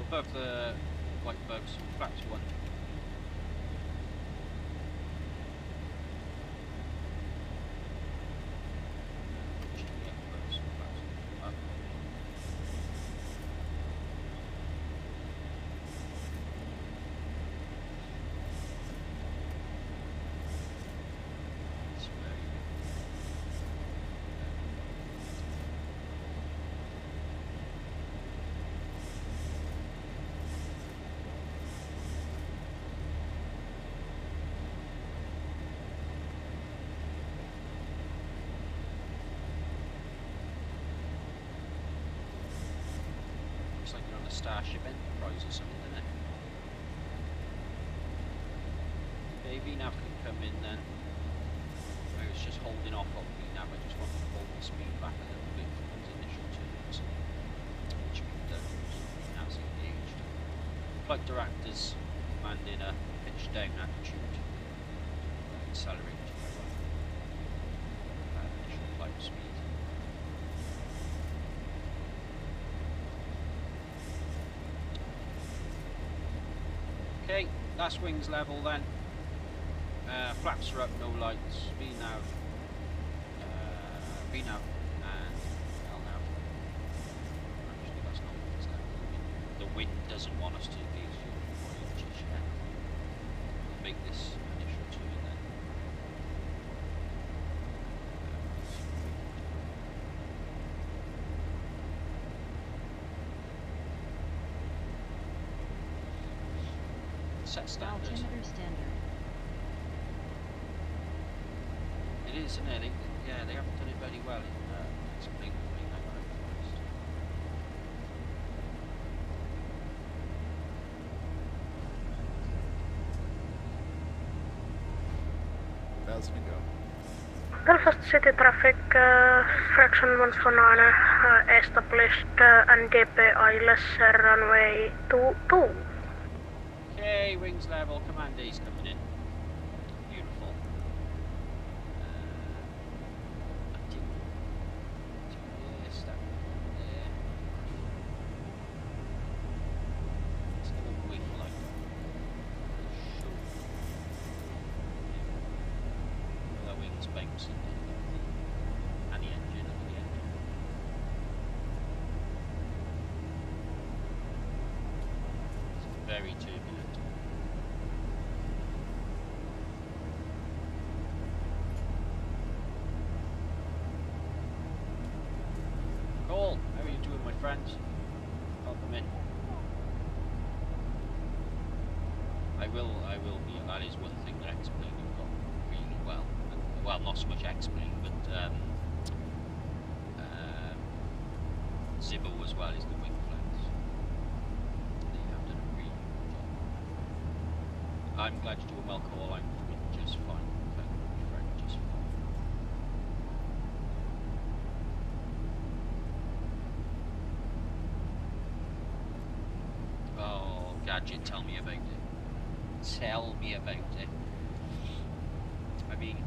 Above the white bugs, back to one. Like you're on a Starship Enterprise or something, isn't it? Maybe nav can come in then. I was just holding off on the nav, I just wanted to hold the speed back a little bit from those initial turns, which we've done. Nav's engaged. Flight directors commanding a pitch down attitude. Accelerate to initial flight speed. Okay, last wings level then. Flaps are up, no lights. VNAV, VNAV and LNAV. Actually, that's not wings level. The wind doesn't want us to engage the just yet. We'll make this initial turn then. Set standard.
Altimeter standard.
It is, isn't it? Yeah, they haven't done it very well in explaining the way they
Thousand to go.
Belfast City traffic, fraction 149, established NDP ILS runway 22.
Okay, wings level, command A's coming in. Beautiful. Step there. Let's get a wing light. Show. The wings bouncing and the engine over the engine. It's very turbulent. Cole, how are you doing, my friends? Welcome in. I will be. That is one thing that X-Plane have got really well. Well, not so much X-Plane, but Zibo as well is the wing flaps. They have done a really good job. I'm glad you're doing well, Cole. I'm doing just fine. Thank you, my friend, just fine. Oh, Gadget, tell me about it. Tell me about it. I mean,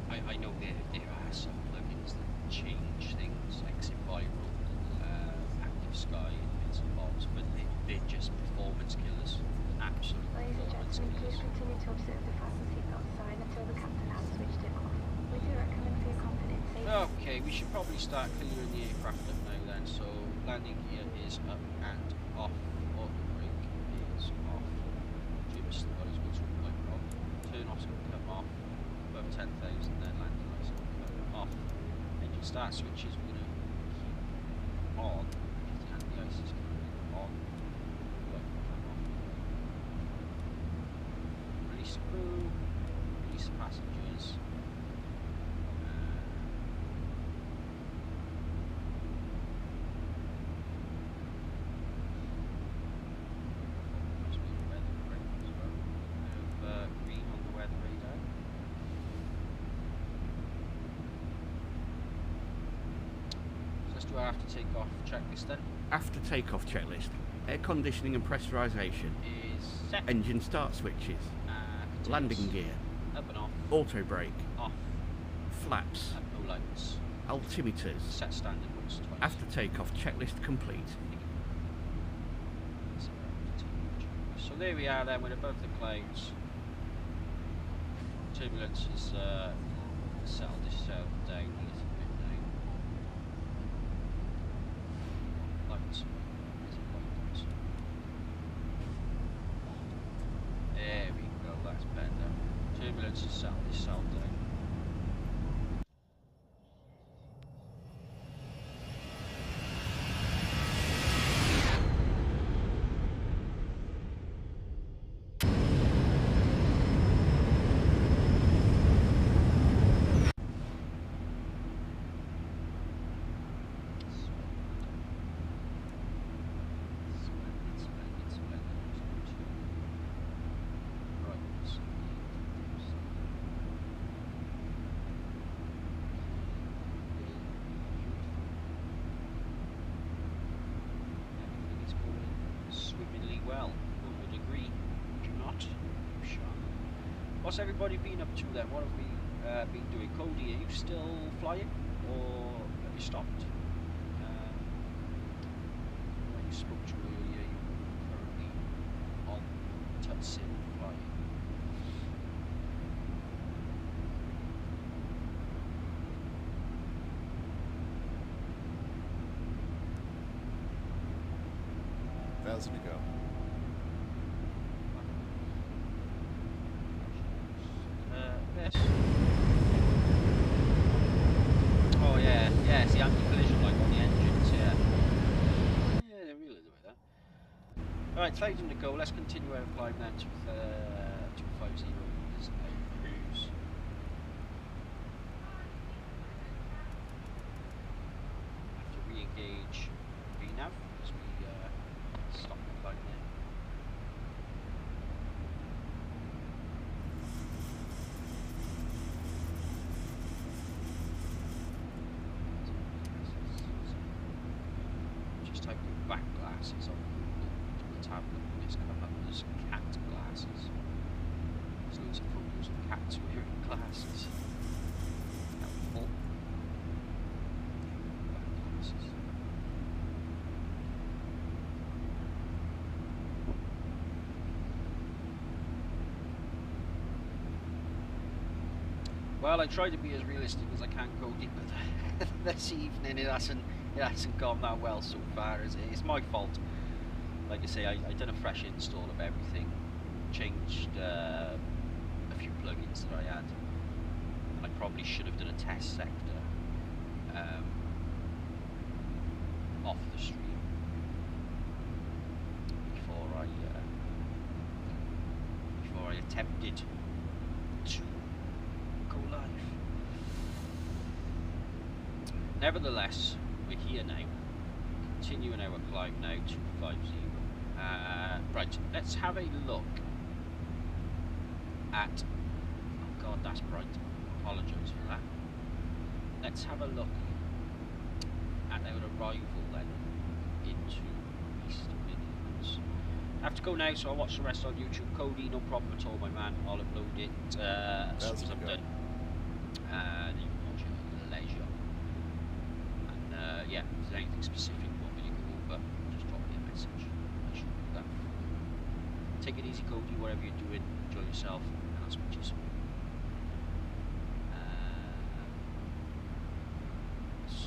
I know there are some plugins that change things, exit viral, active sky, and bits and bobs, but they're just performance killers. Absolute
Ladies and
performance
gentlemen, please
killers.
continue to observe the fasten seatbelt sign until the captain has switched it off. We do recommend for your confidence safety.
Okay, we should probably start clearing the aircraft up now then. So landing gear is up and off. Auto brake is off. Jib's got his wheels from like off. Turn off's going to come off. Above 10,000, then landing lights going to come off. Engine start switches we're going to keep on. And the ice is going to be on. Light will come off. Release the crew. Release the passengers. Green on the weather radar. So let's do our after takeoff checklist then.
After takeoff checklist. Air conditioning and pressurisation.
Is set.
Engine start switches.
Continuous.
Landing gear.
Up and off.
Auto brake.
Off.
Flaps.
And no lights.
Altimeters.
Set standard once twice.
After takeoff checklist complete.
So there we are then, we're above the clouds. Turbulence is settled itself down a little bit now. Lights. There we go, that's better. Turbulence has settled itself down. What's everybody been up to then? What have we been doing? Cody, are you still flying or have you stopped? When you spoke to earlier, you were currently on Tutsin flying.
Thousand ago.
Yes. Oh yeah, yeah, it's the anti-collision light on the engines, yeah. Yeah, they're really the way that. Alright, 1,000 to go, let's continue our climb then to 250 meters out cruise. Have to re-engage VNAV as we stop the climb there. Just take your back glasses on. let's have a look at this come up. There's cat glasses. There's loads of photos of cats wearing glasses. Helpful. Glasses. Well, I try to be as realistic as I can, Cody, but this evening it hasn't gone that well so far. It's my fault. Like I say, I done a fresh install of everything, changed a few plugins that I had. I probably should have done a test sector off the stream before I attempted to go live. Nevertheless, we're here now, continuing our climb now, 250. Right, let's have a look at, oh god, that's bright, apologise for that. Let's have a look at our arrival then into East Midlands. I have to go now, so I'll watch the rest on YouTube. Cody, no problem at all, my man. I'll upload it as soon as I'm done. And you can watch it at leisure. And yeah, if there's anything specific you want me to go over, just drop me a message. I should do that. Take it easy, Cody, whatever you're doing. Enjoy yourself, and I'll speak to you soon.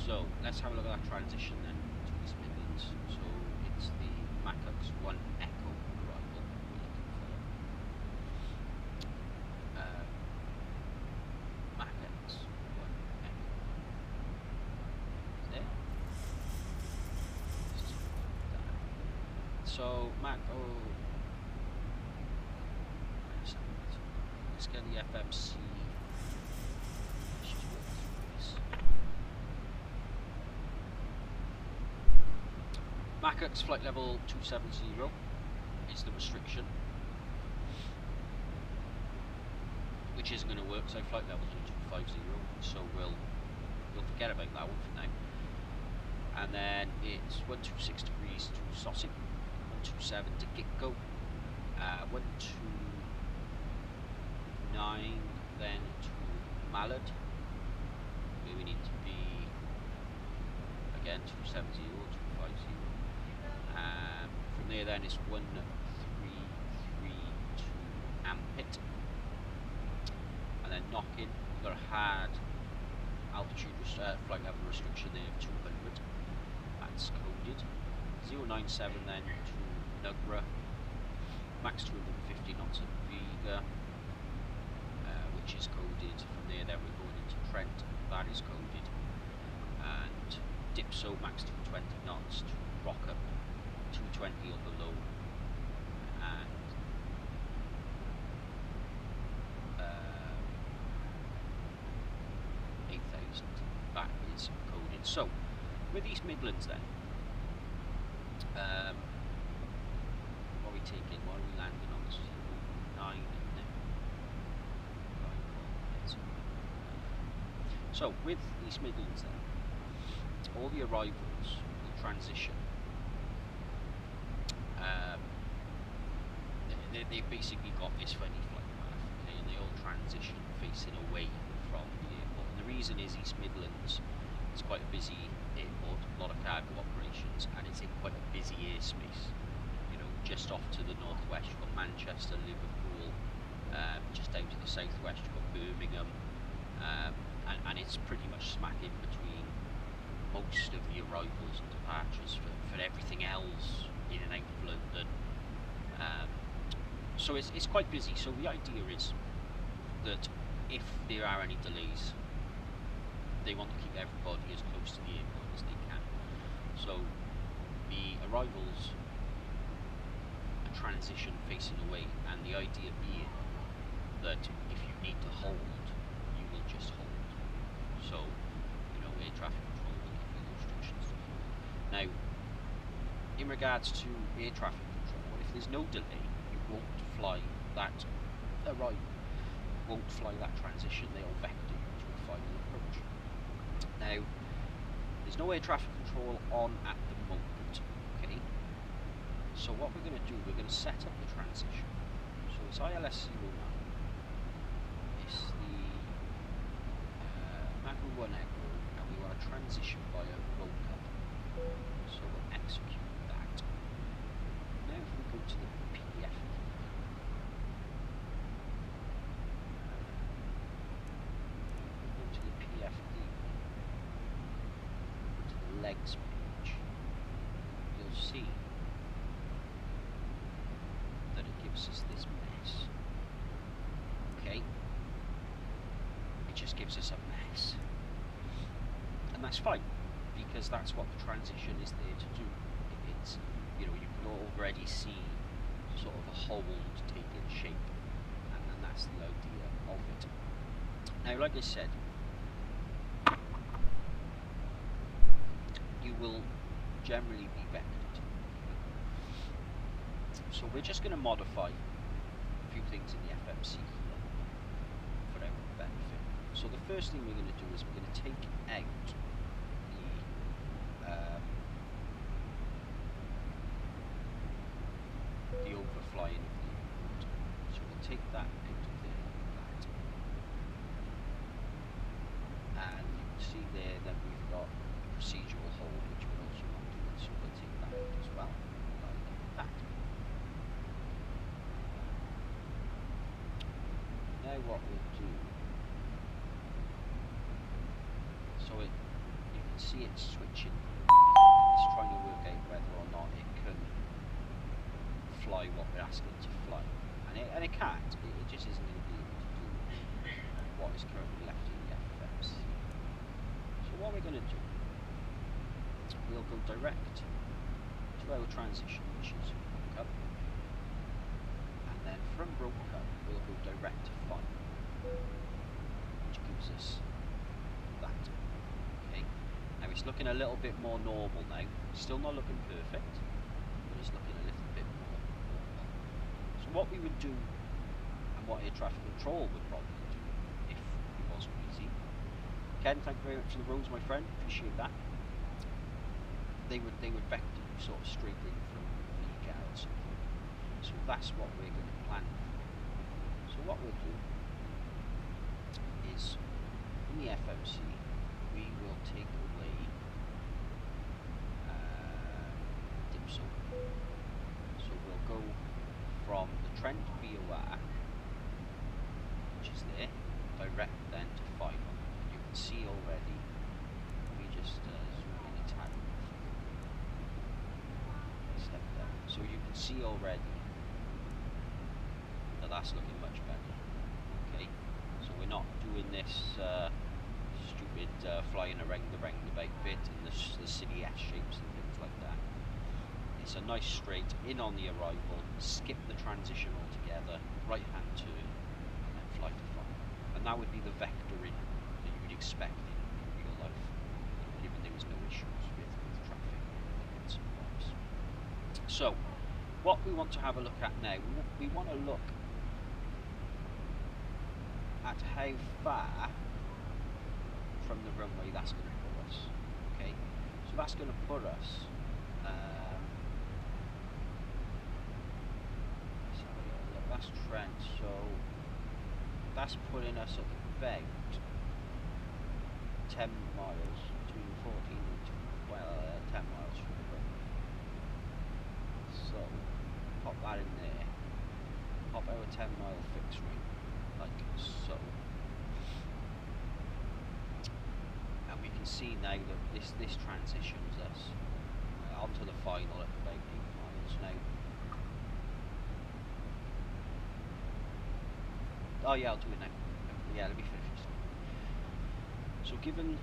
So, let's have a look at that transition then to East Midlands. So, it's the Macux 1 Echo arrival we're looking for. Macux 1 Echo. Is there? So, let's get the FMC. Let's just walk through this. Macux flight level 270 is the restriction, which isn't going to work, so flight levels are 250, so we'll forget about that one for now. And then it's 126 degrees to Sossing, 127 to Gitgo, 129 then to Mallard, where we need to be again 270, 250. From there then it's 133 to Ampit, and then knocking, we've got a hard altitude flight level restriction there of 200, that's coded. 097 then to Nugra, max 250 knots at Vega, which is coded. From there then we're going into Trent, that is coded, and Dipso max 220 knots to Rocker, 220 or below, and 8,000, that is coded. So, with East Midlands then, what are we taking, what are we landing on? 9, isn't it? So, with East Midlands then, all the arrivals will transition. They've basically got this funny flight path, okay, and they all transition facing away from the airport. And the reason is East Midlands is quite a busy airport, a lot of cargo operations, and it's in quite a busy airspace. You know, just off to the northwest, you've got Manchester, Liverpool, just out to the southwest, you've got Birmingham, and it's pretty much smack in between most of the arrivals and departures for everything else in and out of London. So it's quite busy. So the idea is that if there are any delays, they want to keep everybody as close to the airport as they can. So the arrivals are transition facing away, and the idea being that if you need to hold, you will just hold. So, you know, air traffic control will give you the restrictions to hold. Now, in regards to air traffic control, if there's no delay, you won't fly that arrival, won't fly that transition, they'll vector you to a final approach. Now, there's no air traffic control on at the moment, okay? So what we're going to do, we're going to set up the transition. So it's ILS 09. It's the Magnum 1 Echo, and we want to transition via roll cut. So we'll execute that. Now if we go to the PF, go to the PFD, to the legs page, you'll see that it gives us this mess. Okay? It just gives us a mess. And that's fine, because that's what the transition is there to do. It's, you know, you can already see sort of a hold taking shape, and that's the idea of it. Now, like I said, you will generally be vectored. So we're just going to modify a few things in the FMC here for our benefit. So the first thing we're going to do is we're going to take out the overflying of the airport. So we'll take that out of there like that. And you can see there that we've got a procedural hold, which we're also not doing, so we'll take that out as well, like that. Now what we'll do, so you can see it switching. It's trying to work out whether or not it can fly what we're asking it to fly, and it can't. It just isn't going to be able to do what is currently left in the FFMC. So what we're going to do, we'll go direct to our transition, which is broke up, and then from broke up we'll go direct to final, which gives us that. Okay, now it's looking a little bit more normal now. Still not looking perfect, but it's looking a little bit more normal. So what we would do, and what air traffic control would probably do if it wasn't easy. Ken, thank you very much for the roads, my friend. Appreciate that. They would vector you sort of straight in from EGAA or something. So that's what we're going to plan for. So what we'll do is, in the FOC, we will take away DIPSO. So we'll go from the Trent BOR, which is there, direct then to final. And you can see already, let me just zoom in a tad. Step down. So you can see already that that's looking much better. Okay, so we're not doing this stupid flying around the roundabout bit and the city S shapes and things like that. It's a nice straight in on the arrival, skip the transition altogether, right hand turn, and then fly to final. And that would be the vectoring that you would expect in real life, given there was no issues with traffic and bits and bobs. So, what we want to have a look at now, we want to look at how far from the runway that's going to put us. Okay, so that's going to put us. Let's have a little look. That's Trent, so that's putting us at about 10 miles, between 14 and 10 miles from the runway. So pop that in there. Pop our 10-mile fixed wing, like so. And we can see now that this transitions us onto the final at about 8 miles now. Oh yeah, I'll do it now. Yeah, let me finish this. So given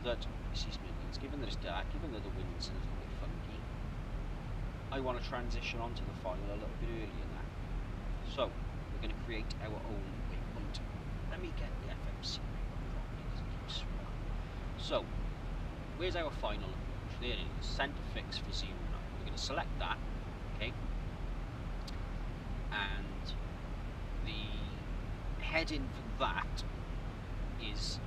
that this is Midlands, given that it's dark, given that the wind's a little bit funky, I want to transition onto the final a little bit earlier than that. So we're going to create our own waypoint. Let me get the FMC properly because it keeps swirling. So where's our final approach? There it is, centre fix for 09. We're going to select that, okay, and the heading for that is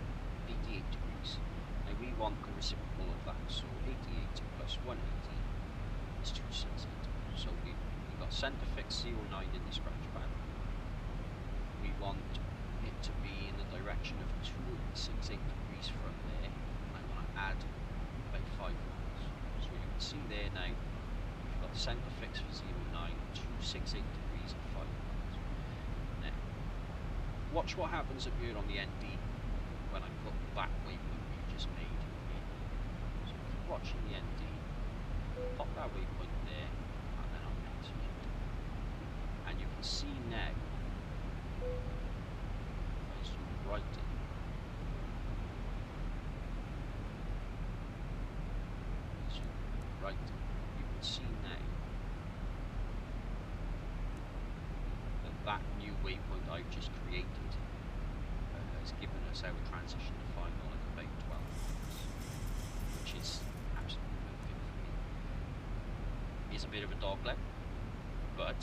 88 degrees. Now we want the reciprocal of that, so 88 plus 180 is 268. So we've got centre fix 09 in the scratch pad. We want it to be in the direction of 268 degrees from there. I want to add about 5 miles. So you can see there now, we've got centre fix for 09, 268 degrees at 5 miles. Now, watch what happens up here on the ND when I put that waypoint we just made in. So keep watching the ND, pop that waypoint there, and then I'll execute. And you can see now, I zoom right in. Zoom right in. You can see now that that new waypoint I've just created has given us our transition to final at about 12 miles, which is absolutely perfect for me. It's a bit of a dogleg, but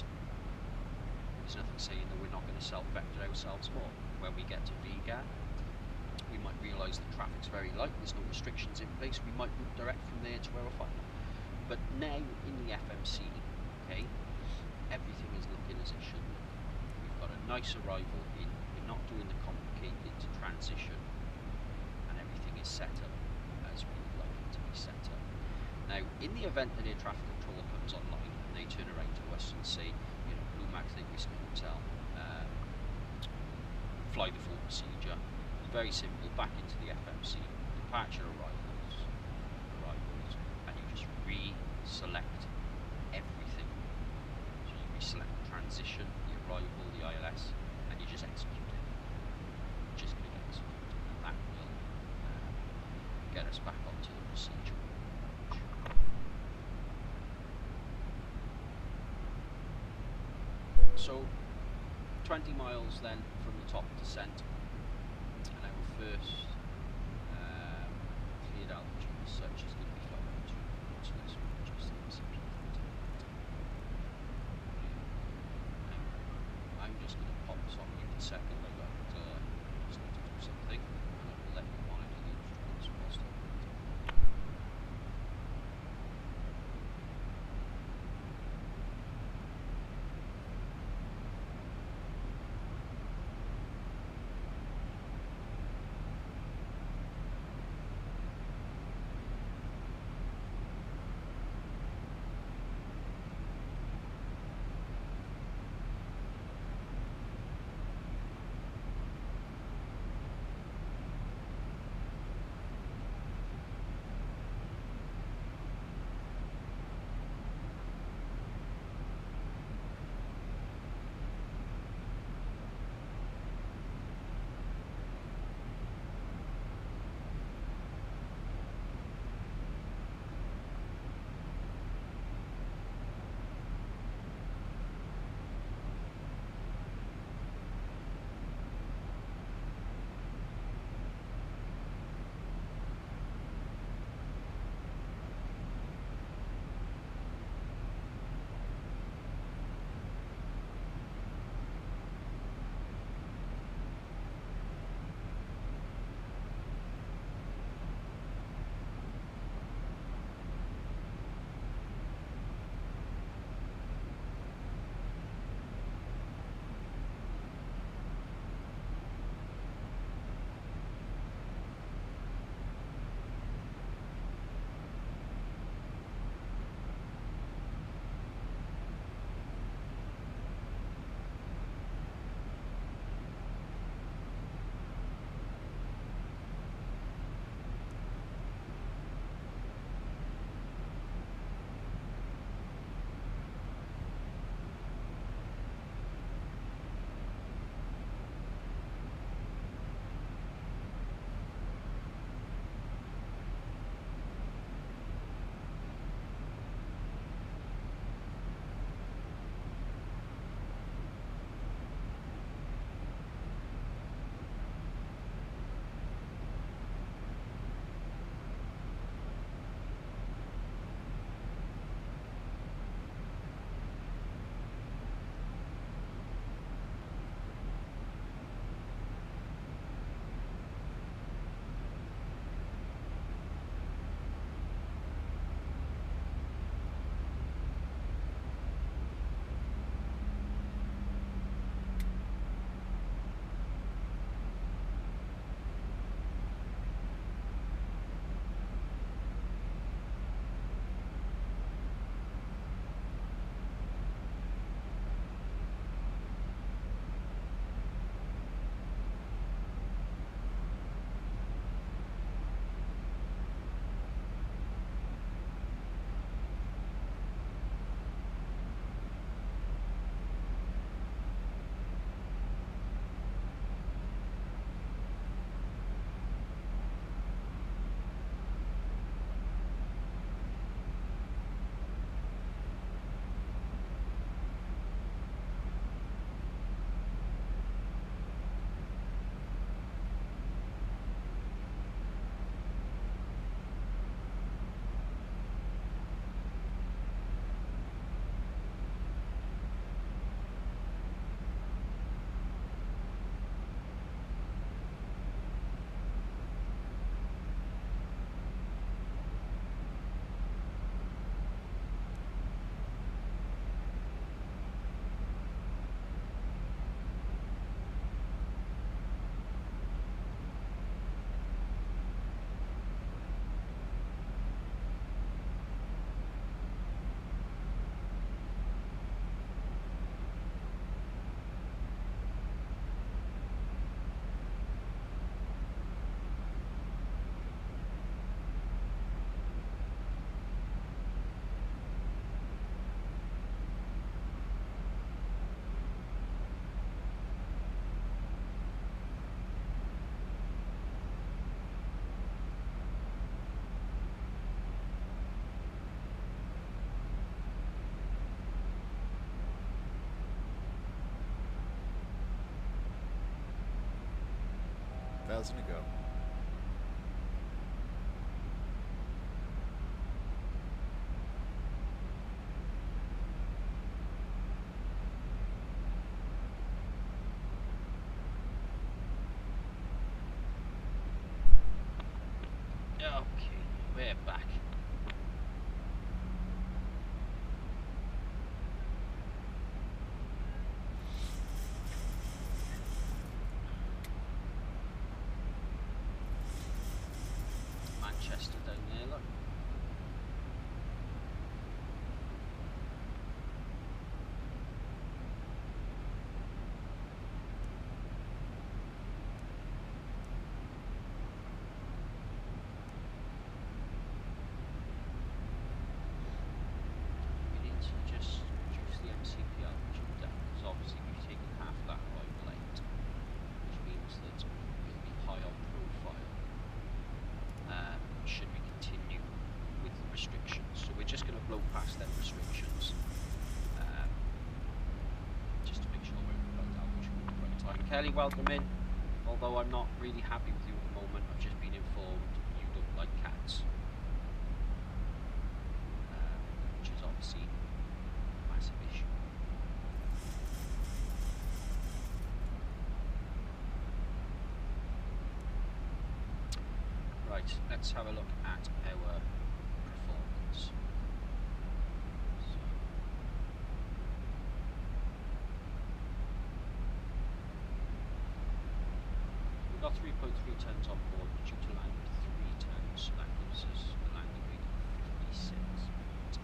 there's nothing saying that we're not going to self-vector ourselves more. When we get to EGAA, we might realise that traffic's very light, there's no restrictions in place, we might move direct from there to our final. But now in the FMC, okay, everything is looking as it should look. We've got a nice arrival in, we're not doing the complicated transition, and everything is set up as we would like it to be set up. Now, in the event that air traffic control comes online and they turn around to us and say, you know, Blue Max Lake Whiskey Hotel, fly the full procedure, it's very simple, back into the FMC, departure arrivals, and you just re-select everything. So you reselect the transition, the arrival, the ILS, and you just execute it. Just click execute, and that will get us back onto the procedure. So 20 miles then from the top descent, and our first cleared altitude as such is going to be 502. So let's adjust the exception. I'm just going to pop this on you in a second. I got just need to do something, and I will let you monitor the instruments whilst I do it.
1,000 to go.
Okay, we're back. Manchester down there, look. We need to just reduce the MCPL, which we've done, because obviously we've taken half that arrival late, which means that we'll be high on profile. Should we continue with the restrictions? So we're just going to blow past them restrictions, just to make sure we're at the right altitude at the right time. Kelly, welcome in. Although I'm not really happy with you at the moment, I've just been informed you don't like cats, which is obviously a massive issue. Right, let's have a look at our performance. We've got 3.3 tons on board, due to land with 3 tons, so that gives us a landing rate of 56.6.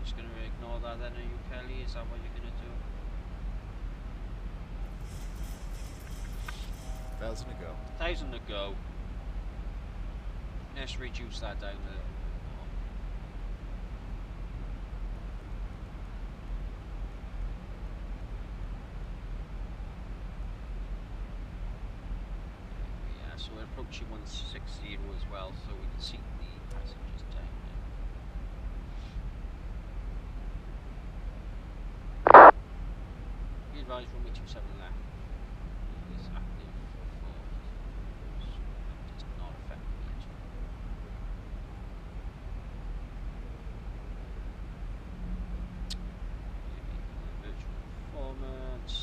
Just going to ignore that then, are you, Kelly? Is that what you're going to do?
1,000 to go.
1,000 to go. Let's reduce that down a little bit more. Yeah, so we're approaching 160 as well, so we can see the passengers down there. Be advised, runway 27 left is active for so that does not affect me at all. Virtual performance.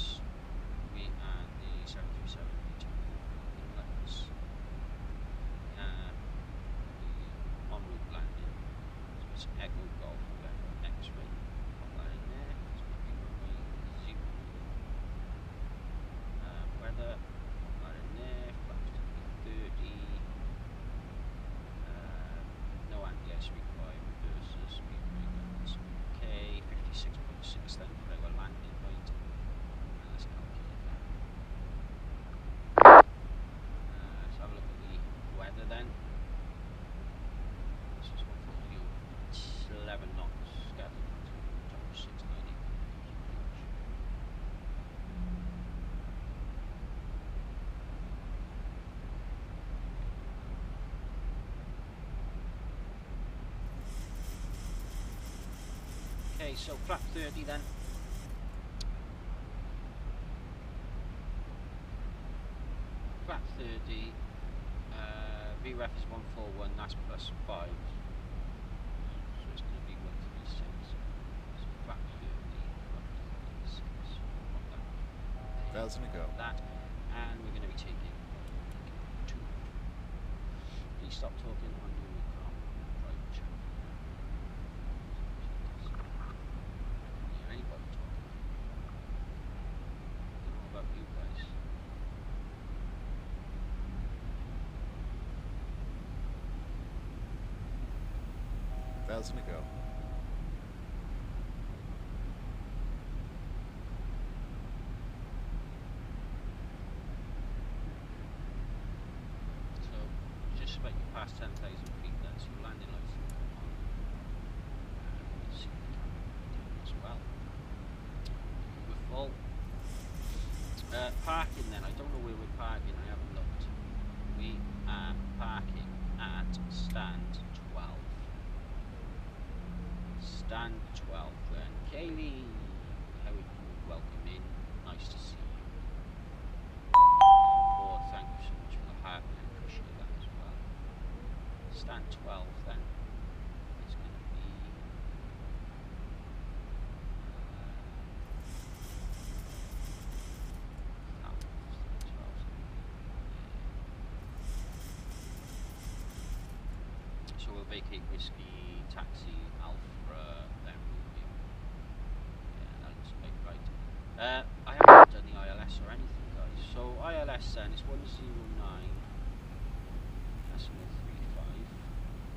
We are the 737 Midlands. The en route landing. So it's Echo Golf November X-ray. Line there. It's going to be runway 0. Weather. Line in there. Flaps to be 30. No anti-ice required. Reverses. Speed breakers. Okay. 56.6 then for our landing weight. Let's calculate that. Let's have a look at the weather then. This is one for you. It's 11 knots scattered to 690. Okay, so flap 30 then. Flap 30, VREF is 141, that's plus 5. So it's going to be 136. So flap 30, 136.
1,000 to go.
That, and we're going to be taking 2. Please stop talking on your private chat. Hear anybody talking? I don't know about you guys.
$1,000 to go.
So, just about you past 10,000 feet then, so landing lights will come on. And we'll see the camera as well. We're full. parking? I haven't looked. We are parking at stand 12. Stand 12 then. Kaylee, how are you? Welcome in. Nice to see you. Oh, thank you so much for the heart. I appreciate that as well. Stand 12 then. It's going to be... So we'll vacate Whiskey, Taxi, Alpha, then we'll be... Yeah, that looks about right. I haven't done the ILS or anything, guys. So ILS then is 109 decimal 35.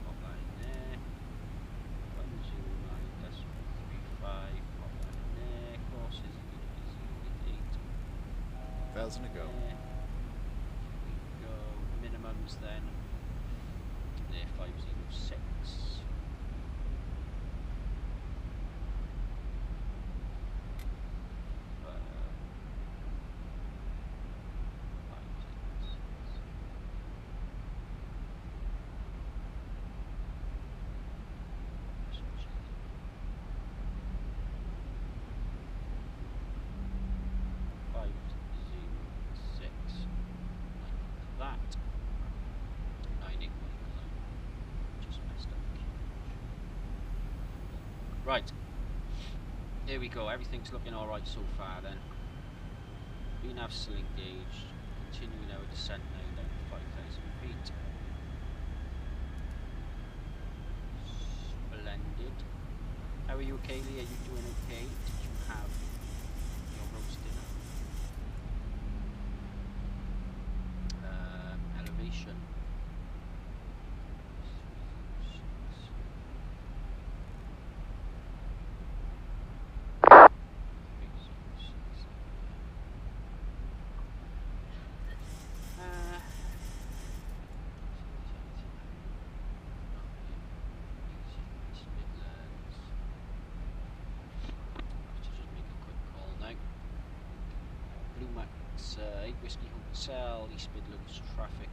Pop that in there. 109 decimal 35. Pop that in there. Course is going to be 088.
1,000 to go.
Here we go. Minimums then. There 506. Right, here we go, everything's looking alright so far then. VNAV still engaged, continuing our descent now down to 5,000 feet. Splendid. How are you, Kaylee? Are you doing okay? Did you have your roast dinner? Elevation. Whiskey Hotel, East Midlands traffic,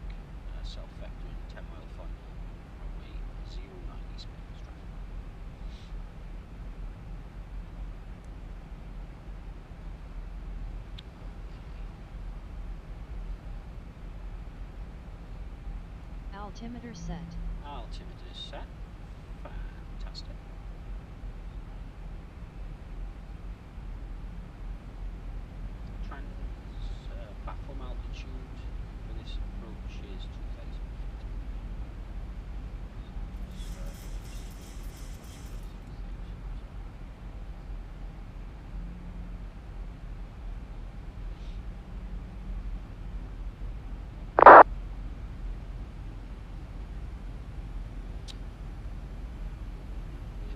self-vectoring, 10 mile final, runway 09 East Midlands traffic.
Altimeter set.
Altimeter is set. Fantastic. Platform altitude for this approach is 2,000 feet.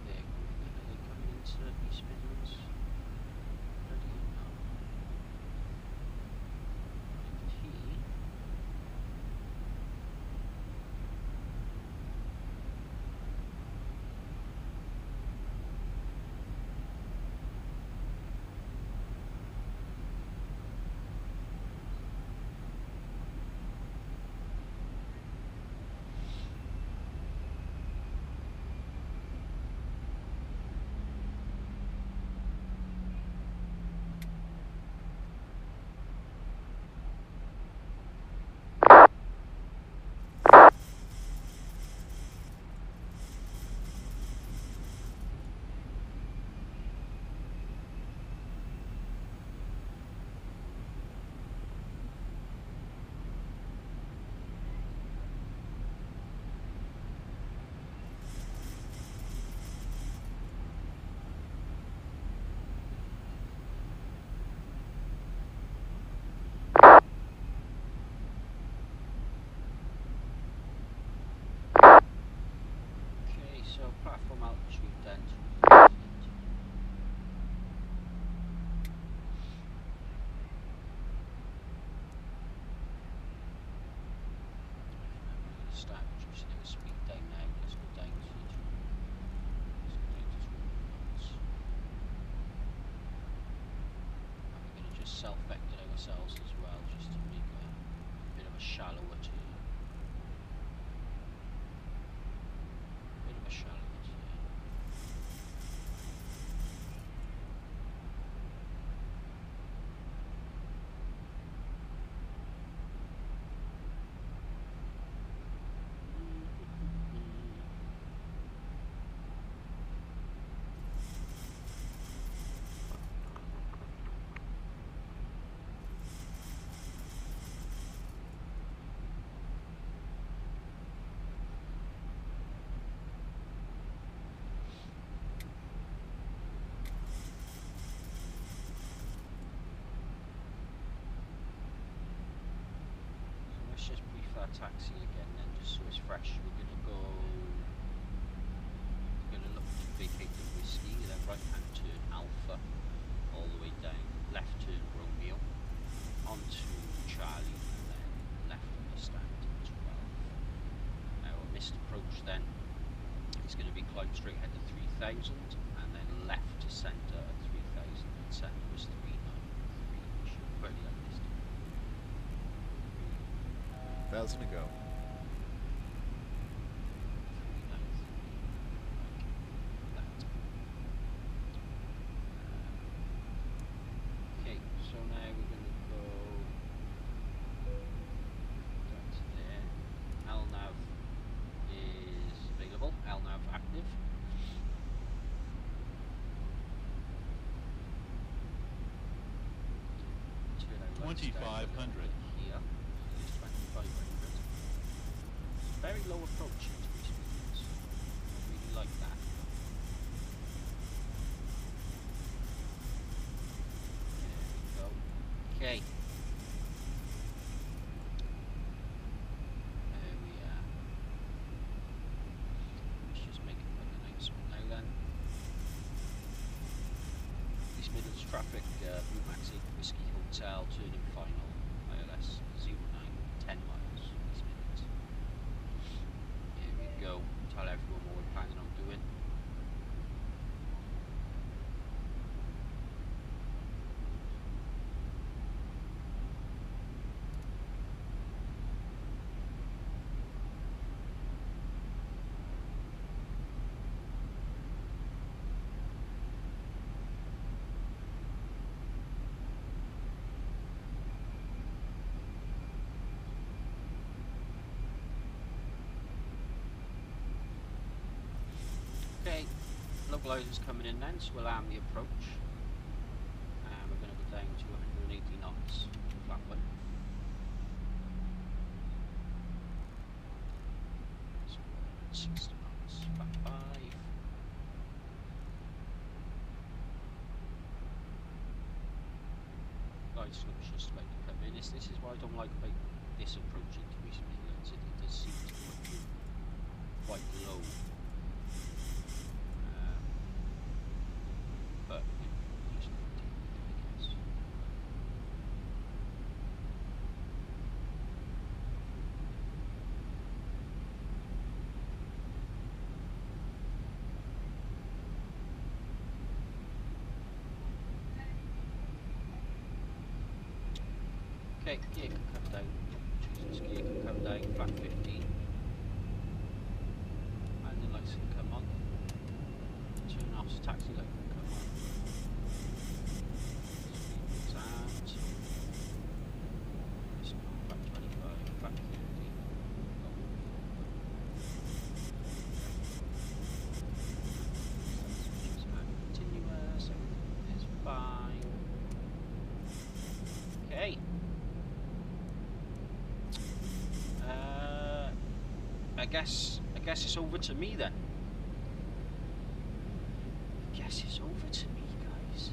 They're coming into East Midlands. Ready now. So platform altitude then 2,000. Start reducing our speed down now. Let's go down to 2 knots. And we're going to just self-vector ourselves as well, just to make a shallower turn. Bit of a shallower turn. Let's just brief our taxi again then, just so it's fresh. We're gonna look to vacate the whiskey, then right hand turn Alpha, all the way down, left turn Romeo, onto Charlie, and then left understand 12. Now our missed approach then is going to be climb straight ahead to 3000, and then left to centre at 3000, and centre was 393, which is pretty unlisted.
1,000 to go.
Okay, so now we're going to go down to there. LNAV is available, LNAV active. Turn out lights down
2,500.
here. It's 2,500. Very low approach into these speeds. I really like that. There we go. Okay. There we are. Let's just make it like a nice one now then. East Midlands traffic, Blue Maxi, Whiskey Hotel, turning final, ILS 09, 10 miles, East Midlands. Here we go, tell everyone what we're planning on doing. Okay, localizers coming in then, so we'll arm the approach. And we're going to go down to 180 knots, flat one. So 60 knots, flat 5. Glide slope's just like to come in. This is what I don't like about this approach into East Midlands. It does seem to be quite low. But just take it, I guess. Okay, gear can come down. Jesus, gear can come down. Flat 15. Landing lights can come on. Turn off the taxi light can come on. Speed out. Flat 25, flat 30. Switches are continuous, everything is fine. Okay. I guess it's over to me then. I guess it's over to me, guys.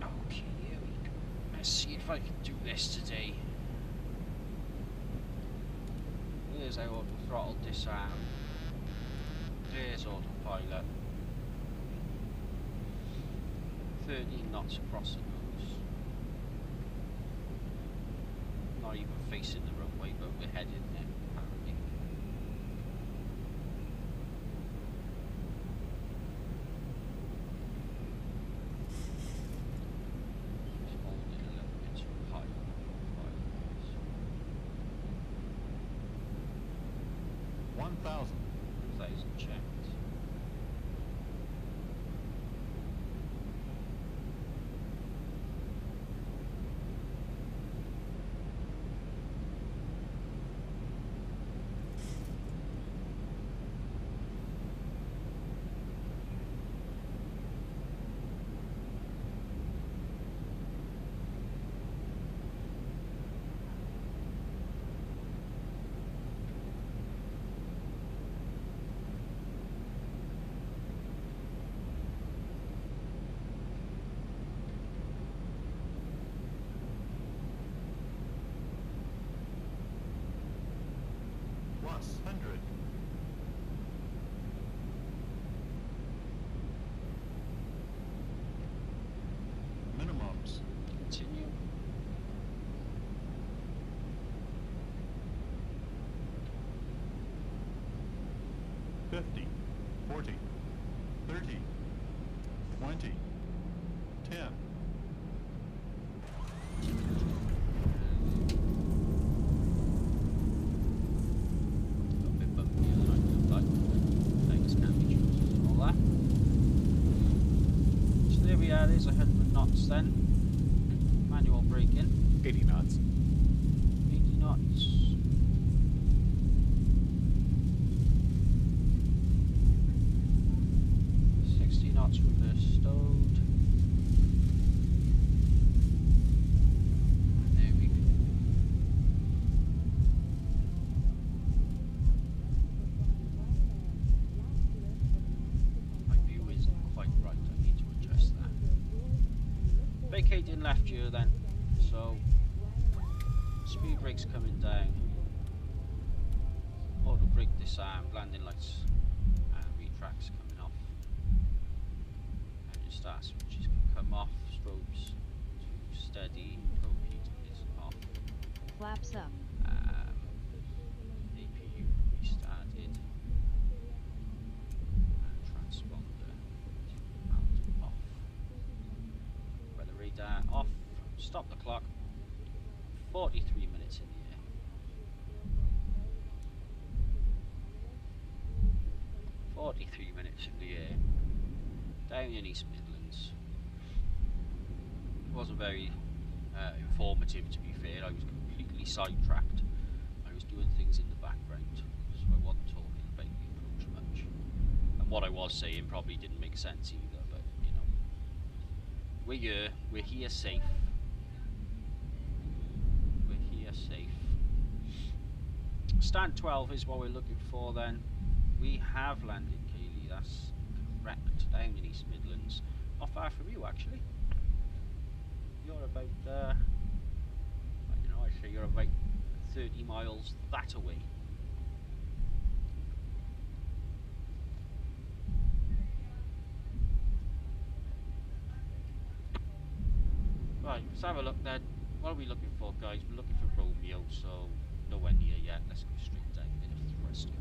Okay, here we go. Let's see if I can do this today. There's our auto throttle disarm. There's autopilot. 13 knots across the nose. Not even facing the runway, but we're heading there apparently. Just holding a little bit too high on the profile.
1,000.
1,000 checked.
Plus 100. Minimums.
Continue. $50, 40, 30, 20, 10. There's 100 knots then. Manual braking.
80 knots.
80 knots. Knots reverse stowed. There we go. My view isn't quite right. I need to adjust that. Vacating left gear then. So speed brake's coming down. Auto brake disarmed. Landing lights and retracts coming off. Start switches can come off, strobes to steady, overheating is off.
Flaps up.
APU restarted. And transponder out off. Weather radar off. Stop the clock. 43 minutes in the air. 43 minutes in the air. Down in East Midlands. It wasn't very informative, to be fair. I was completely sidetracked. I was doing things in the background, so I wasn't talking about the approach much. And what I was saying probably didn't make sense either, but you know. We're here safe. We're here safe. Stand 12 is what we're looking for then. We have landed, Kaylee, that's correct, down in East Midlands. Not far from you, actually. You're about, I don't know, I'd say you're about 30 miles that away. Right, let's have a look then. What are we looking for, guys? We're looking for Romeo, so nowhere near yet. Let's go straight down a bit of thrust. And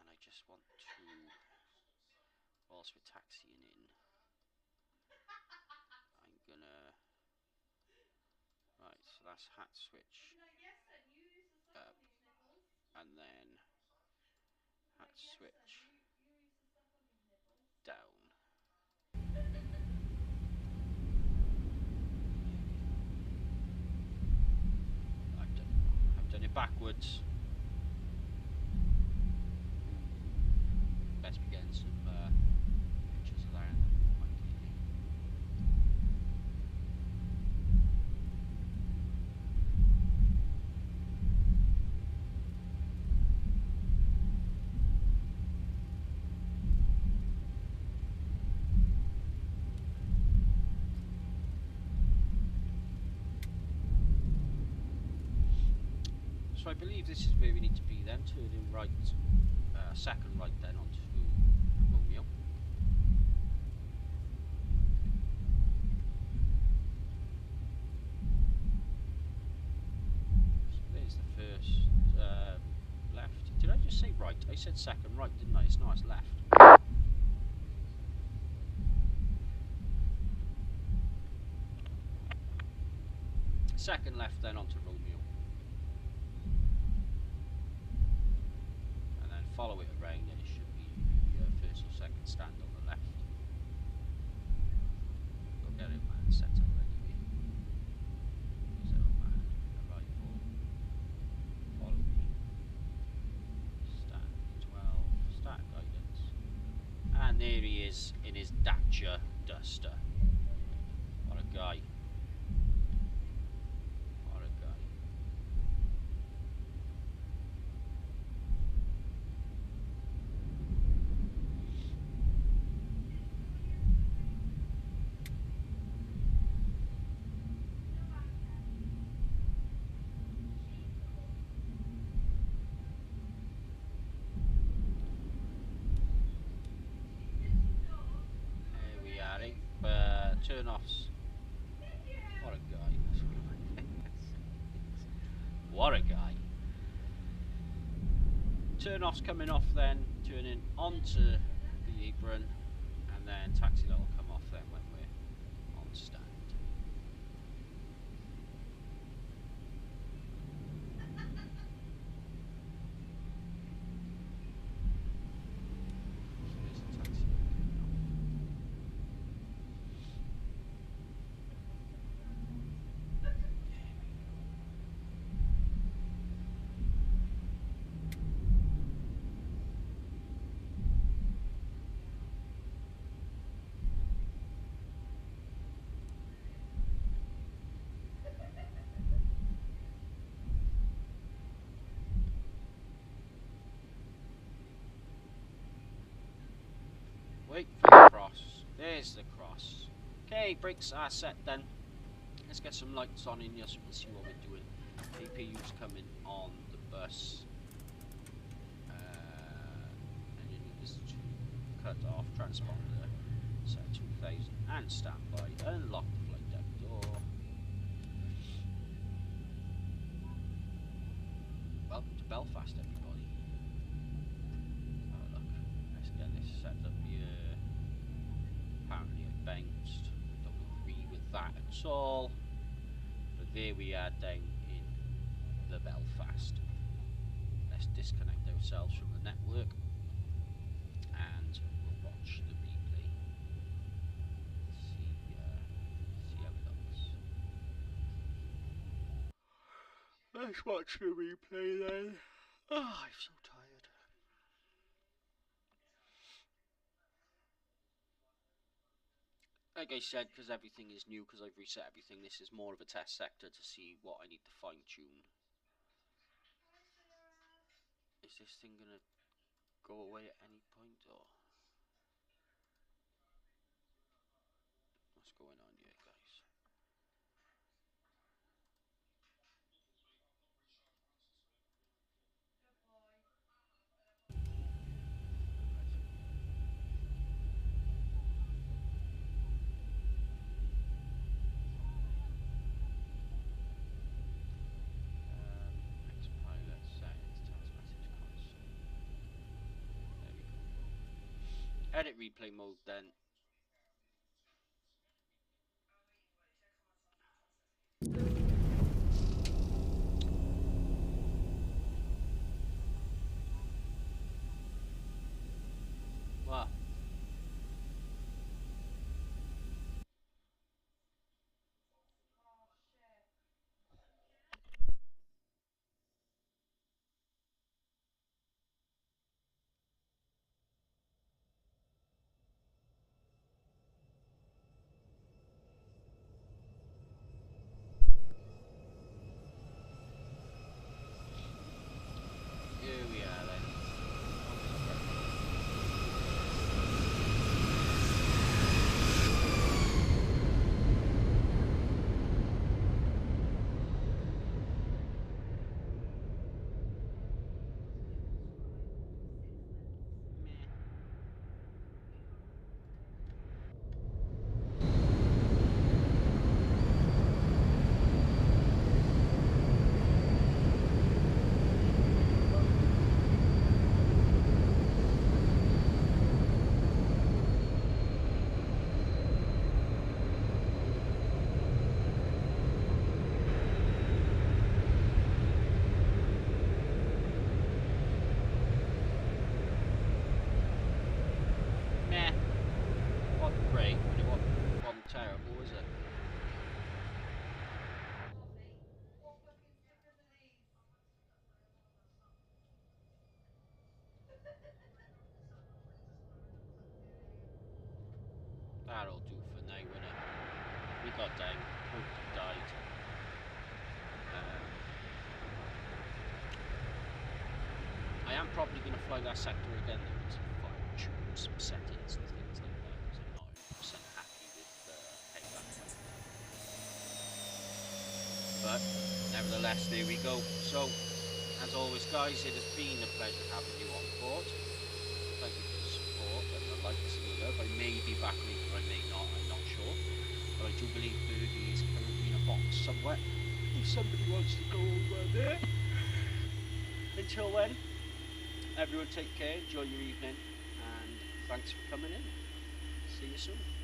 I just want to, whilst we're taxiing in, I'm gonna, right, so that's hat switch, and then hat switch down. I've done it backwards. Best be getting some pictures of that. So I believe this is where we need to be then, turning right, second right then onto Romeo. So there's the first left. Did I just say right? I said second right, didn't I? It's not, it's left. Second left then onto Romeo. follow it around, and it should be the first or second stand on the left. Go get it, man. Set up anyway. So, man, arrival. Follow me. Stand 12. Start guidance. And there he is in his Dacia Duster. What a guy. What a guy. There we are, turn-offs. What a guy. What a guy. Turn-offs coming off then, turning onto the apron, and then taxi light will come off then when we're on stand. Wait for the cross. There's the cross. Okay, brakes are set then. Let's get some lights on in here so we can see what we're doing. APU's coming on the bus. And you need this to cut off transponder. Set 2000 and standby. Unlock the flight deck door. Welcome to Belfast, everybody. Oh look, let's get this set up here. Apparently it bounced. Don't agree with that at all. But there we are down in the Belfast. Let's disconnect ourselves from the network and we'll watch the replay. See how it looks. Let's watch the replay then. Oh, I'm so tired. Like I said, because everything is new, because I've reset everything, this is more of a test sector to see what I need to fine tune. Is this thing gonna go away at any point, or what's going on here, guys? Pilot settings, text message console. There we go. Edit replay mode then. What? That'll do for now, won't it? We got down, both died. I am probably going to fly that sector again though, to fine-tune some settings and things like that, because I'm not 100% happy with how that went. But, nevertheless, there we go. So, as always guys, it has been a pleasure having you on board. Thank you for the support and the likes and the love. I may be back later, I may not, I'm not sure. But I do believe Birdie is currently in a box somewhere. If somebody wants to go over there. Until then, everyone take care, enjoy your evening, and thanks for coming in. See you soon.